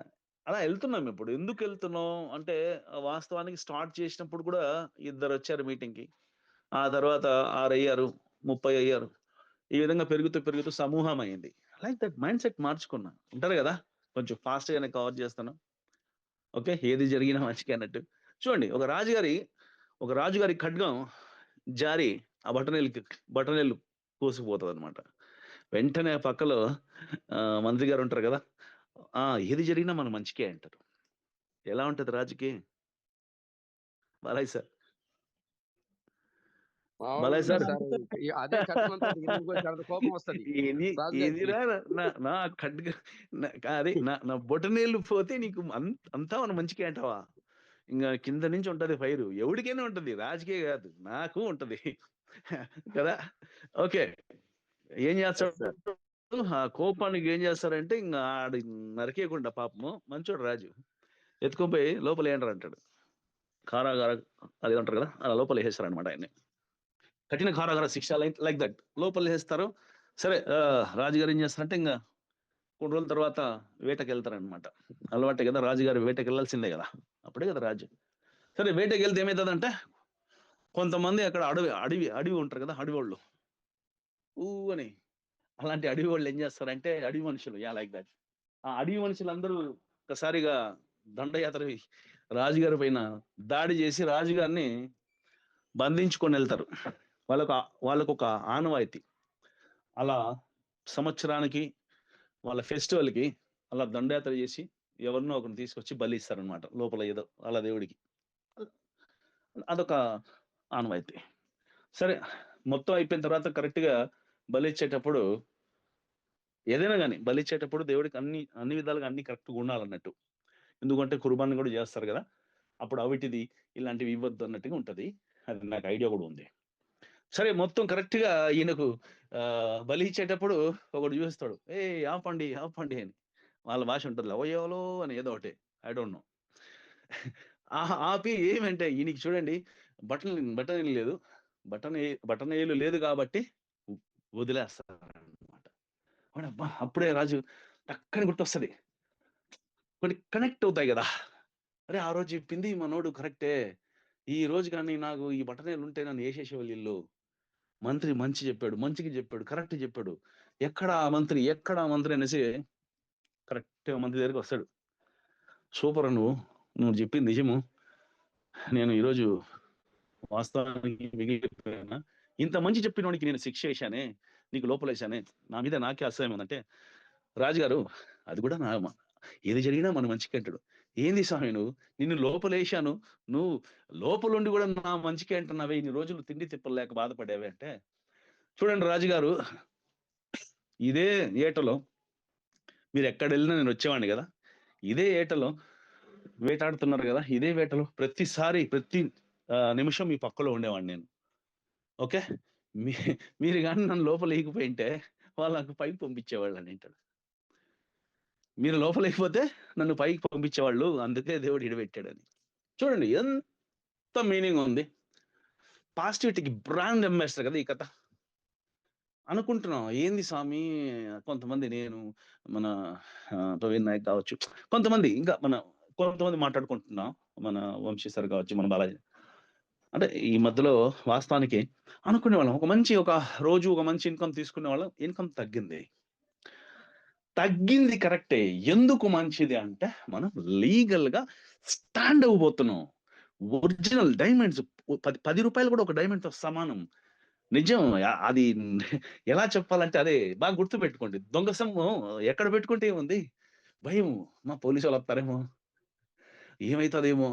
అలా వెళ్తున్నాం. ఇప్పుడు ఎందుకు వెళ్తున్నాం అంటే, వాస్తవానికి స్టార్ట్ చేసినప్పుడు కూడా 2 వచ్చారు మీటింగ్కి, ఆ తర్వాత 6 అయ్యారు, 30 అయ్యారు, ఈ విధంగా పెరుగుతూ సమూహం అయింది. లైక్ దట్ మైండ్ సెట్ మార్చుకున్నా. ఉంటారు కదా, కొంచెం ఫాస్ట్గానే కవర్ చేస్తాను. ఓకే, ఏది జరిగినా మంచిగా అన్నట్టు. చూడండి, ఒక రాజుగారి ఖడ్గం జారి ఆ బటనేలు కోసుకుపోతుంది అనమాట. వెంటనే పక్కలో మంత్రి గారు ఉంటారు కదా, ఏది జరిగినా మనం మంచికే అంటారు. ఎలా ఉంటది రాజుకి? బాలయ్య సార్, బాలయ్య సార్, అదే కోపం వస్తుంది. ఏదిరా నా ఖడ్గ, అదే నా బొటనేళ్ళు పోతే నీకు అంతా మనం మంచికే అంటావా? ఇంకా కింద నుంచి ఉంటది ఫైరు, ఎవరికైనా ఉంటది, రాజుకే కాదు, నాకు ఉంటది కదా. ఓకే, ఏం చేస్తాడు ఆ కోపానికి? ఏం చేస్తారంటే ఇంకా ఆడు నరికేయకుండా, పాపము మంచోడు రాజు, ఎత్తుకొని లోపల ఏంటారు అంటాడు, కారాగార అది అంటారు కదా, అలా లోపల వేసేస్తారు అనమాట ఆయన్ని. కఠిన కారాగార శిక్ష, లైక్ దట్ లోపల వేస్తారు. సరే, రాజుగారు ఏం చేస్తారంటే ఇంకా కొన్ని రోజుల తర్వాత వేటకి వెళ్తారనమాట. అలవాటే కదా, రాజుగారు వేటకి వెళ్ళాల్సిందే కదా, అప్పుడే కదా రాజు. సరే, వేటకి వెళ్తే ఏమవుతుందంటే, కొంతమంది అక్కడ అడవి ఉంటారు కదా, అడవి వాళ్ళు అని, అలాంటి అడవి వాళ్ళు ఏం చేస్తారంటే, అడవి మనుషులు, లైక్ దట్, ఆ అడవి మనుషులందరూ ఒకసారిగా దండయాత్ర రాజుగారి పైన దాడి చేసి రాజుగారిని బంధించుకొని వెళ్తారు. వాళ్ళకు ఒక ఆనవాయితీ, అలా సంవత్సరానికి వాళ్ళ ఫెస్టివల్కి అలా దండయాత్ర చేసి ఎవరినో ఒకరిని తీసుకొచ్చి బలి ఇస్తారనమాట లోపల, ఏదో అలా దేవుడికి. అదొక ఆనవాయితీ. సరే, మొత్తం అయిపోయిన తర్వాత కరెక్ట్గా బలి ఇచ్చేటప్పుడు, ఏదైనా కానీ బలి ఇచ్చేటప్పుడు దేవుడికి అన్ని విధాలుగా అన్ని కరెక్ట్గా ఉండాలన్నట్టు. ఎందుకంటే కుర్బాన్ని కూడా చేస్తారు కదా, అప్పుడు అవిటిది ఇలాంటివి ఇవ్వద్దు అన్నట్టుగా ఉంటుంది. అది నాకు ఐడియా కూడా ఉంది. సరే, మొత్తం కరెక్ట్గా ఈయనకు బలి ఇచ్చేటప్పుడు ఒకడు చూస్తాడు, ఆపండి అని, వాళ్ళ భాష ఉంటుంది, లవయోలో అని ఏదో ఒకటి, ఐ డోంట్ నో. ఆపి ఏమంటే, ఈయనకి చూడండి బటన్ లేదు, బటనేలు లేదు కాబట్టి వదిలేస్తారనమాట. అప్పుడే రాజు టక్కని గుర్తొస్తుంది, కొన్ని కనెక్ట్ అవుతాయి కదా, అరే ఆ రోజు చెప్పింది మనోడు కరెక్టే, ఈ రోజు కానీ నాకు ఈ బటనేలు ఉంటే నన్ను వేసేసేవాళ్ళు ఇల్లు. మంత్రి మంచికి చెప్పాడు, కరెక్ట్ చెప్పాడు, ఎక్కడా మంత్రి అనేసి కరెక్ట్గా మంత్రి దగ్గరికి వస్తాడు. సూపర్, నువ్వు చెప్పింది నిజము, నేను ఈరోజు వాస్తవానికి మిగిలిపోయినా, ఇంత మంచి చెప్పినోడికి నేను శిక్ష వేశానే, నీకు లోపల వేశానే, నా మీద నాకే అసహ్యం ఉందంటే, రాజుగారు అది కూడా ఏది జరిగినా మన మంచికి అంటాడు. ఏంది స్వామి నిన్ను లోపలేశాను, నువ్వు లోపలుండి కూడా నా మంచికే అంటున్నావే, ఇన్ని రోజులు తిండి తిప్పలేక బాధపడేవే అంటే, చూడండి రాజుగారు, ఇదే ఏటలో మీరు ఎక్కడ వెళ్ళినా నేను వచ్చేవాడిని కదా, ఇదే ఏటలో వేటాడుతున్నారు కదా, ఇదే వేటలో ప్రతిసారి ప్రతి నిమిషం మీ పక్కలో ఉండేవాడిని నేను. ఓకే, మీరు కానీ నన్ను లోపల లేకపోయింటే వాళ్ళు నాకు పైకి పంపించేవాళ్ళు అని అంటాడు. మీరు లోపల లేకపోతే నన్ను పైకి పంపించేవాళ్ళు, అందుకే దేవుడు ఇడబెట్టాడని. చూడండి ఎంత మీనింగ్ ఉంది. పాజిటివిటీకి బ్రాండ్ అంబాసిడర్ కదా ఈ కథ. అనుకుంటున్నాం ఏంది స్వామి, కొంతమంది నేను మన ప్రవీణ్ నాయక్ కావచ్చు, కొంతమంది ఇంకా కొంతమంది మాట్లాడుకుంటున్నాం, మన వంశీ సార్ కావచ్చు, మన బాలాజీ. అంటే ఈ మధ్యలో వాస్తవానికి అనుకునే వాళ్ళం ఒక రోజు ఒక మంచి ఇన్కమ్ తీసుకునే వాళ్ళం, ఇన్కమ్ తగ్గింది కరెక్టే. ఎందుకు మంచిది అంటే మనం లీగల్ గా స్టాండ్ అవ్వబోతున్నాం. ఒరిజినల్ డైమండ్స్ 10 రూపాయలు కూడా ఒక డైమండ్ తో సమానం. నిజం. అది ఎలా చెప్పాలంటే అదే బాగా గుర్తు పెట్టుకోండి. దొంగ సొమ్ము ఎక్కడ పెట్టుకుంటే ఏముంది, భయం, మా పోలీసు వాళ్ళు వస్తారేమో, ఏమైతుందేమో,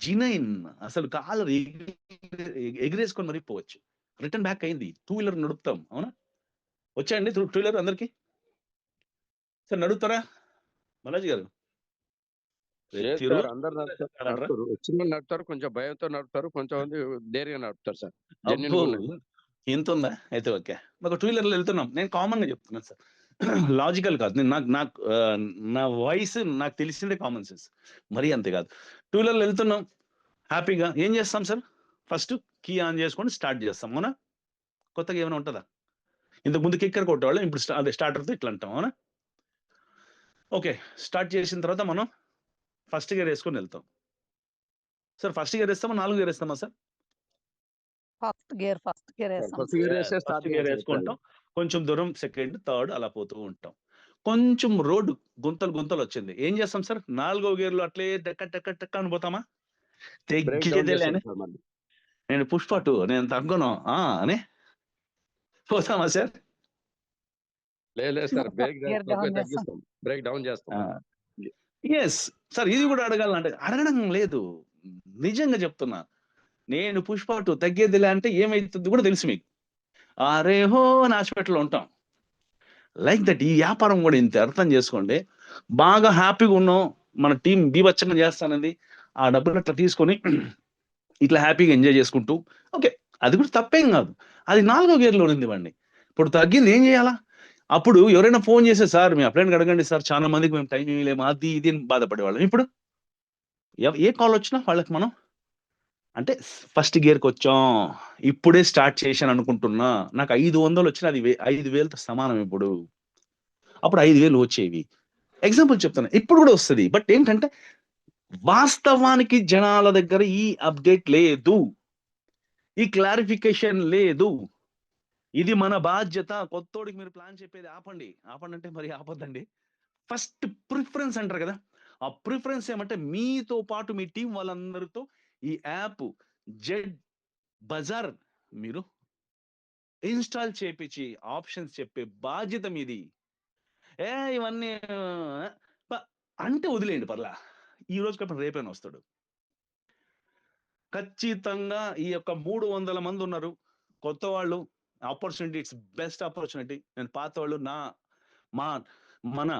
జినైన్ అసలు కాలర్ ఎగిరేసుకొని మరీ పోవచ్చు. రిటర్న్ బ్యాక్ అయింది. 2 వీలర్ నడుపుతాం, అవునా? వచ్చాయండి 2 వీలర్ అందరికి? సార్ నడుపుతారా బాలాజీ గారు? అందరు నడుపుతారు, వచ్చిన నడుపుతారు, కొంచెం భయంతో నడుపుతారు, కొంచెం ధైర్యంగా నడుపుతారు సార్. ఎంత ఉందా అయితే? ఓకే, ఒక 2 వీలర్లో వెళ్తున్నాం. నేను కామన్ గా చెప్తున్నాను సార్, లాజికల్ కాదు. నేను నాకు నా వాయిస్ నాకు తెలిసిందే కామన్ సెన్స్, మరీ అంతే కాదు. 2 వీలర్లో వెళ్తున్నాం హ్యాపీగా. ఏం చేస్తాం సార్? ఫస్ట్ కీ ఆన్ చేసుకొని స్టార్ట్ చేస్తాం, అవునా? కొత్తగా ఏమైనా ఉంటుందా? ఇంతకు ముందు కిక్కర్ కొట్టేవాళ్ళం, ఇప్పుడు అదే స్టార్టర్తో ఇట్లా అంటాం, అవునా? ఓకే, స్టార్ట్ చేసిన తర్వాత మనం ఫస్ట్ గేర్ వేసుకొని వెళ్తాం. సార్ ఫస్ట్ గేర్ వేస్తామా 4 గేర్ వేస్తామా సార్? ఫస్ట్ గేర్ వేసుకుంటాం. కొంచెం దూరం సెకండ్, థర్డ్ అలా పోతూ ఉంటాం. కొంచెం రోడ్డు గుంతలు వచ్చింది, ఏం చేస్తాం సార్? 4వ గేర్లో అట్లే టక్క అని పోతామా? నేను పుష్ప 2, నేను తగ్గను అని పోతామా సార్? లేదు సార్, బ్రేక్ డౌన్ చేస్తాం. ఎస్ సార్, ఇది కూడా అడగాలంటే అడగడం లేదు, నిజంగా చెప్తున్నా. నేను పుష్ప 2 తగ్గేదిలే అంటే ఏమైతుంది కూడా తెలుసు మీకు. అరే హో హాస్పిటల్లో ఉంటాం. లైక్ దట్ ఈ వ్యాపారం కూడా ఇంత అర్థం చేసుకోండి. బాగా హ్యాపీగా ఉన్నాం, మన టీం బీభత్సంగా చేస్తానంది, ఆ డబ్బులు అట్లా తీసుకొని ఇట్లా హ్యాపీగా ఎంజాయ్ చేసుకుంటూ, ఓకే అది కూడా తప్పేం కాదు. అది 4వ గేర్లో ఉంది బండి. ఇప్పుడు తగ్గింది, ఏం చేయాలా? అప్పుడు ఎవరైనా ఫోన్ చేస్తే, సార్ మీ అప్లైన్ అడగండి సార్, చాలా మందికి మేము టైం ఇవ్వలేము, అది ఇది అని బాధపడేవాళ్ళం. ఇప్పుడు ఏ కాల్ వచ్చినా వాళ్ళకి మనం అంటే ఫస్ట్ గేర్కి వచ్చాం, ఇప్పుడే స్టార్ట్ చేశాను అనుకుంటున్నా, నాకు 500 వచ్చినా అది 5,000తో సమానం. ఇప్పుడు అప్పుడు 5,000 వచ్చేవి. ఎగ్జాంపుల్ చెప్తాను, ఇప్పుడు కూడా వస్తుంది. బట్ ఏంటంటే వాస్తవానికి జనాల దగ్గర ఈ అప్డేట్ లేదు, ఈ క్లారిఫికేషన్ లేదు. ఇది మన బాధ్యత. కొత్తోడికి మీరు ప్లాన్ చెప్పేది ఆపండి అంటే మరి ఆపొద్దండి. ఫస్ట్ ప్రిఫరెన్స్ అంటారు కదా, ఆ ప్రిఫరెన్స్ ఏమంటే మీతో పాటు మీ టీం వాళ్ళందరితో ఈ యాప్ జెడ్ బజార్ మీరు ఇన్స్టాల్ చేపించి ఆప్షన్స్ చెప్పే బాధ్యత మీది. ఇవన్నీ అంటే వదిలేయండి, పర్లా, ఈ రోజు కాకపోతే రేపైనా వస్తాడు. ఖచ్చితంగా ఈ యొక్క 300 మంది ఉన్నారు కొత్త వాళ్ళు, ఆపర్చునిటీ, ఇట్స్ బెస్ట్ ఆపర్చునిటీ. నేను పాత వాళ్ళు మన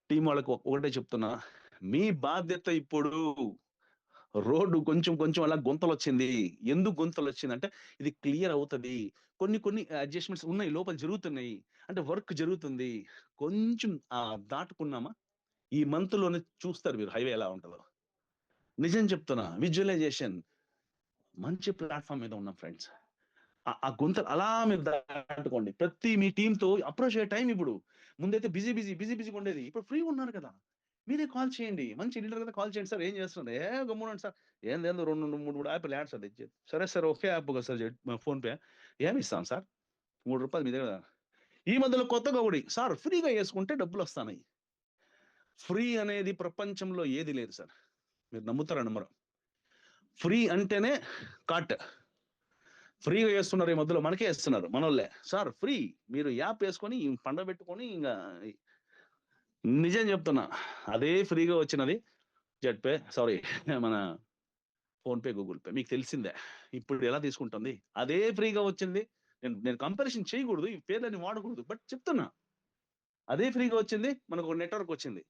టీం వాళ్ళకు ఒకటే చెప్తున్నా, మీ బాధ్యత ఇప్పుడు. రోడ్డు కొంచెం అలా గుంతలు వచ్చింది. ఎందుకు గుంతలు వచ్చిందంటే ఇది క్లియర్ అవుతుంది. కొన్ని అడ్జస్ట్మెంట్స్ ఉన్నాయి, లోపల జరుగుతున్నాయి, అంటే వర్క్ జరుగుతుంది. కొంచెం దాటుకున్నామా ఈ మంత్ లోనే చూస్తారు మీరు హైవే ఎలా ఉంటుందో. నిజం చెప్తున్నా, విజువలైజేషన్ మంచి ప్లాట్ఫామ్ మీద ఉన్నాం ఫ్రెండ్స్. ఆ గుంతలు అలా మీరు దాటుకోండి. ప్రతి మీ టీంతో అప్రోచ్ అయ్యే టైం ఇప్పుడు. ముందైతే బిజీగా ఉండేది, ఇప్పుడు ఫ్రీ ఉన్నారు కదా, మీరే కాల్ చేయండి. మంచి లీడర్ కదా, కాల్ చేయండి. సార్ ఏం చేస్తున్నారు? గమ్మునండి సార్. ఏందో 2-3 యాప్లు యాడ్స్ అది ఇచ్చేది. సరే ఒకే యాప్ కదా సార్, ఫోన్పే. ఏమి ఇస్తాం సార్? 3 రూపాయలు మీ దగ్గర. ఈ మధ్యలో కొత్తగా ఒకటి, సార్ ఫ్రీగా వేసుకుంటే డబ్బులు వస్తాయి. ఫ్రీ అనేది ప్రపంచంలో ఏది లేదు సార్, మీరు నమ్ముతారా నమ్మరు. ఫ్రీ అంటేనే కాట్. ఫ్రీగా వేస్తున్నారు, ఈ మధ్యలో మనకే వేస్తున్నారు మనోళ్ళే. సార్ ఫ్రీ, మీరు యాప్ వేసుకొని పండబెట్టుకొని ఇంకా నిజం చెప్తున్నా, అదే ఫ్రీగా వచ్చినది జెడ్పే, సారీ మన ఫోన్‌పే, గూగుల్ పే మీకు తెలిసిందే. ఇప్పుడు ఎలా తీసుకుంటుంది? అదే ఫ్రీగా వచ్చింది. నేను కంపారిజన్ చేయకూడదు. ఈ పేర్లన్నీ వాడకూడదు. బట్ చెప్తున్నా. అదే ఫ్రీగా వచ్చింది. మనకు నెట్వర్క్ వచ్చింది.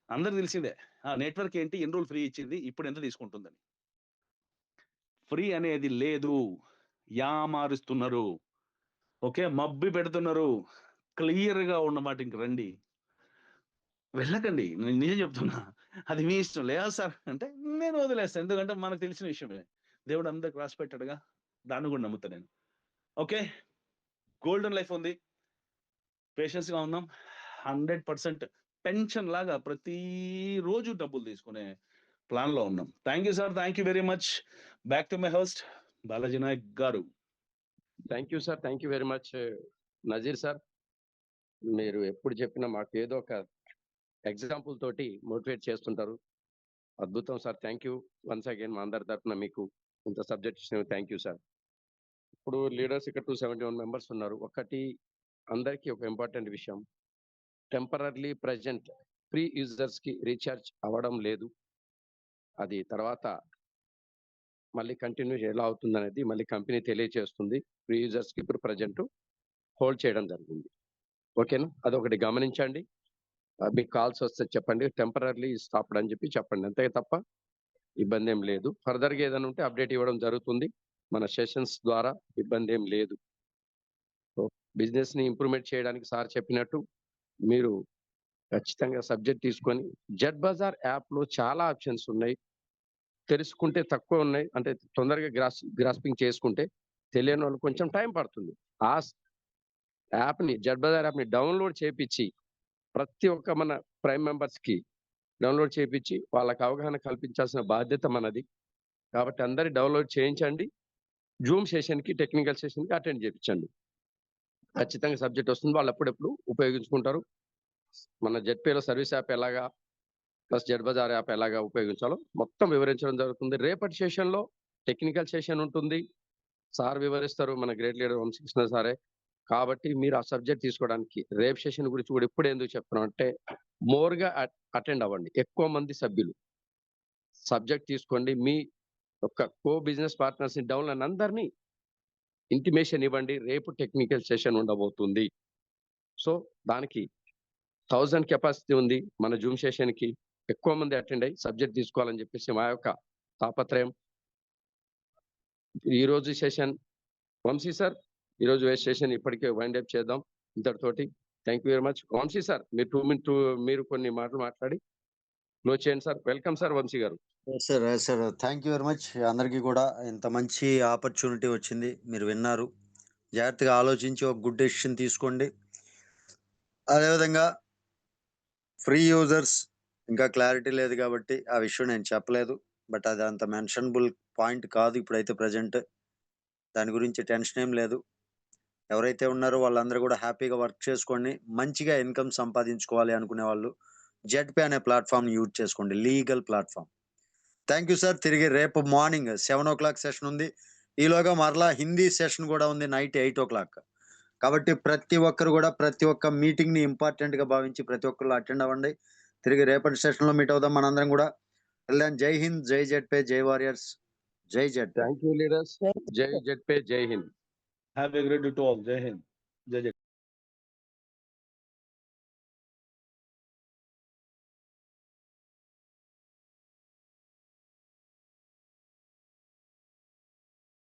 అందరికి తెలిసిందే. ఆ నెట్వర్క్ ఏంటి? ఎన్ని రోజులు ఫ్రీ ఇచ్చింది? ఇప్పుడు ఎంత తీసుకుంటుందని. ఫ్రీ అనేది లేదు. యామారుస్తున్నారు. ఓకే. మబ్బి పెడుతున్నారు. క్లియర్‌గా ఉన్న మాటింక రండి. వెళ్ళకండి. నేను నిజం చెప్తున్నా. అది మీ ఇష్టం. లేదా సార్ అంటే నేను వదిలేస్తా. ఎందుకంటే మనకు తెలిసిన విషయమే. దేవుడు అందరికి రాసి పెట్టాడుగా. దాన్ని కూడా నమ్ముతా నేను. ఓకే. గోల్డెన్ లైఫ్ ఉంది. పేషెన్స్‌గా ఉందాం. 100% పెన్షన్ లాగా ప్రతిరోజు డబ్బులు తీసుకునే ప్లాన్‌లో ఉన్నాం. Thank you sir. Thank you very much. Back to my host Balaji Naik garu. Thank you sir. Thank you very much Nazeer sir. మీరు ఎప్పుడు చెప్పినా మాకు ఏదో ఒక ఎగ్జాంపుల్ తోటి మోటివేట్ చేస్తుంటారు. అద్భుతం sir. Thank you once again మా అందరి తరఫున మీకు ఇంత సబ్జెక్ట్ ఇచ్చినందుకు థ్యాంక్ యూ సార్. ఇప్పుడు లీడర్స్ ఇక్కడ 271 మెంబర్స్ ఉన్నారు. ఒకటి అందరికీ ఒక ఇంపార్టెంట్ విషయం. టెంపరర్లీ ప్రెజెంట్ ఫ్రీ యూజర్స్‌కి రీచార్జ్ అవ్వడం లేదు. అది తర్వాత మళ్ళీ కంటిన్యూ ఎలా అవుతుందనేది మళ్ళీ కంపెనీ తెలియజేస్తుంది. ఫ్రీ యూజర్స్‌కి ఇప్పుడు ప్రెజెంట్ హోల్డ్ చేయడం జరిగింది. ఓకేనా? అదొకటి గమనించండి. మీకు కాల్స్ వస్తే చెప్పండి. టెంపరర్లీ స్టాప్డ్ అని చెప్పండి. అంతే తప్ప ఇబ్బంది ఏం లేదు. ఫర్దర్‌గా ఏదైనా ఉంటే అప్డేట్ ఇవ్వడం జరుగుతుంది. మన సెషన్స్ ద్వారా ఇబ్బంది ఏం లేదు. సో, బిజినెస్‌ని ఇంప్రూవ్‌మెంట్ చేయడానికి సార్ చెప్పినట్టు మీరు ఖచ్చితంగా సబ్జెక్ట్ తీసుకొని జెడ్ బజార్ యాప్‌లో చాలా ఆప్షన్స్ ఉన్నాయి. తెలుసుకుంటే తక్కువ ఉన్నాయి. అంటే తొందరగా గ్రాస్పింగ్ చేసుకుంటే తెలియనోళ్ళు కొంచెం టైం పడుతుంది. ఆ జెడ్ బజార్ యాప్‌ని డౌన్‌లోడ్ చేపిచ్చి ప్రతి ఒక్క మన ప్రైమ్ మెంబర్స్‌కి డౌన్‌లోడ్ చేపిచ్చి వాళ్ళకి అవగాహన కల్పించాల్సిన బాధ్యత మనది. కాబట్టి అందరూ డౌన్‌లోడ్ చేయించండి. జూమ్ సెషన్‌కి, టెక్నికల్ సెషన్‌కి అటెండ్ చేపిచ్చండి. ఖచ్చితంగా సబ్జెక్ట్ వస్తుంది. వాళ్ళు అప్పుడప్పుడు ఉపయోగించుకుంటారు. మన జెడ్‌పేలో సర్వీస్ యాప్ ఎలాగా ప్లస్ జెడ్ బజార్ యాప్ ఎలాగా ఉపయోగించాలో మొత్తం వివరించడం జరుగుతుంది. రేపటి సెషన్‌లో టెక్నికల్ సెషన్ ఉంటుంది. సార్ వివరిస్తారు. మన గ్రేట్ లీడర్ వంశీకృష్ణ సారే. కాబట్టి మీరు ఆ సబ్జెక్ట్ తీసుకోవడానికి రేపు సెషన్ గురించి కూడా ఇప్పుడు ఎందుకు చెప్తున్నాం అంటే మోర్‌గా అటెండ్ అవ్వండి. ఎక్కువ మంది సభ్యులు సబ్జెక్ట్ తీసుకోండి. మీ యొక్క కో బిజినెస్ పార్ట్నర్స్‌ని డౌన్‌లైన్ అందరినీ ఇంటిమేషన్ ఇవ్వండి. రేపు టెక్నికల్ సెషన్ ఉండబోతుంది. సో, దానికి 1000 కెపాసిటీ ఉంది. మన జూమ్ సెషన్‌కి ఎక్కువ మంది అటెండ్ అయ్యి సబ్జెక్ట్ తీసుకోవాలని చెప్పేసి మా యొక్క తాపత్రయం. ఈరోజు సెషన్ వంశీ సార్, ఈరోజు సెషన్ ఇప్పటికే వైండ్ అప్ చేద్దాం ఇంతటితోటి. Thank you very much. Vamsi sir మీరు కొన్ని మాటలు మాట్లాడి క్లోజ్ చేయండి సార్. వెల్కమ్ సార్ వంశీ గారు. Sir sir thank you very much. అందరికీ కూడా ఇంత మంచి ఆపర్చునిటీ వచ్చింది. మీరు విన్నారు. జాగ్రత్తగా ఆలోచించి ఒక గుడ్ డెసిషన్ తీసుకోండి. అదేవిధంగా ఫ్రీ యూజర్స్ ఇంకా క్లారిటీ లేదు కాబట్టి ఆ విషయం నేను చెప్పలేదు. బట్ అది అంత మెన్షనబుల్ పాయింట్ కాదు ఇప్పుడైతే ప్రెజెంట్. దాని గురించి టెన్షన్ ఏం లేదు. ఎవరైతే ఉన్నారో వాళ్ళందరూ కూడా హ్యాపీగా వర్క్ చేసుకొని మంచిగా ఇన్కమ్ సంపాదించుకోవాలి అనుకునే వాళ్ళు జెడ్‌పే అనే ప్లాట్‌ఫామ్‌ని యూజ్ చేసుకోండి. Legal platform. Thank you sir. తిరిగి రేపు మార్నింగ్ 7:00 సెషన్ ఉంది. ఈలోగా మరలా హిందీ సెషన్ కూడా ఉంది నైట్ 8:00. కాబట్టి ప్రతి ఒక్కరు కూడా ప్రతి ఒక్క మీటింగ్‌ని ఇంపార్టెంట్‌గా భావించి ప్రతి ఒక్కళ్ళు అటెండ్ అవ్వండి. తిరిగి రేపటి సెషన్‌లో మీట్ అవుదాం మనందరం కూడా. టిల్ దెన్ జై హింద్, జై జెడ్‌పే, జై వారియర్స్, జై జెడ్‌పే. Thank you leaders. జై జెడ్‌పే, జై Hind. Have a great day to all. జై హింద్. జై జై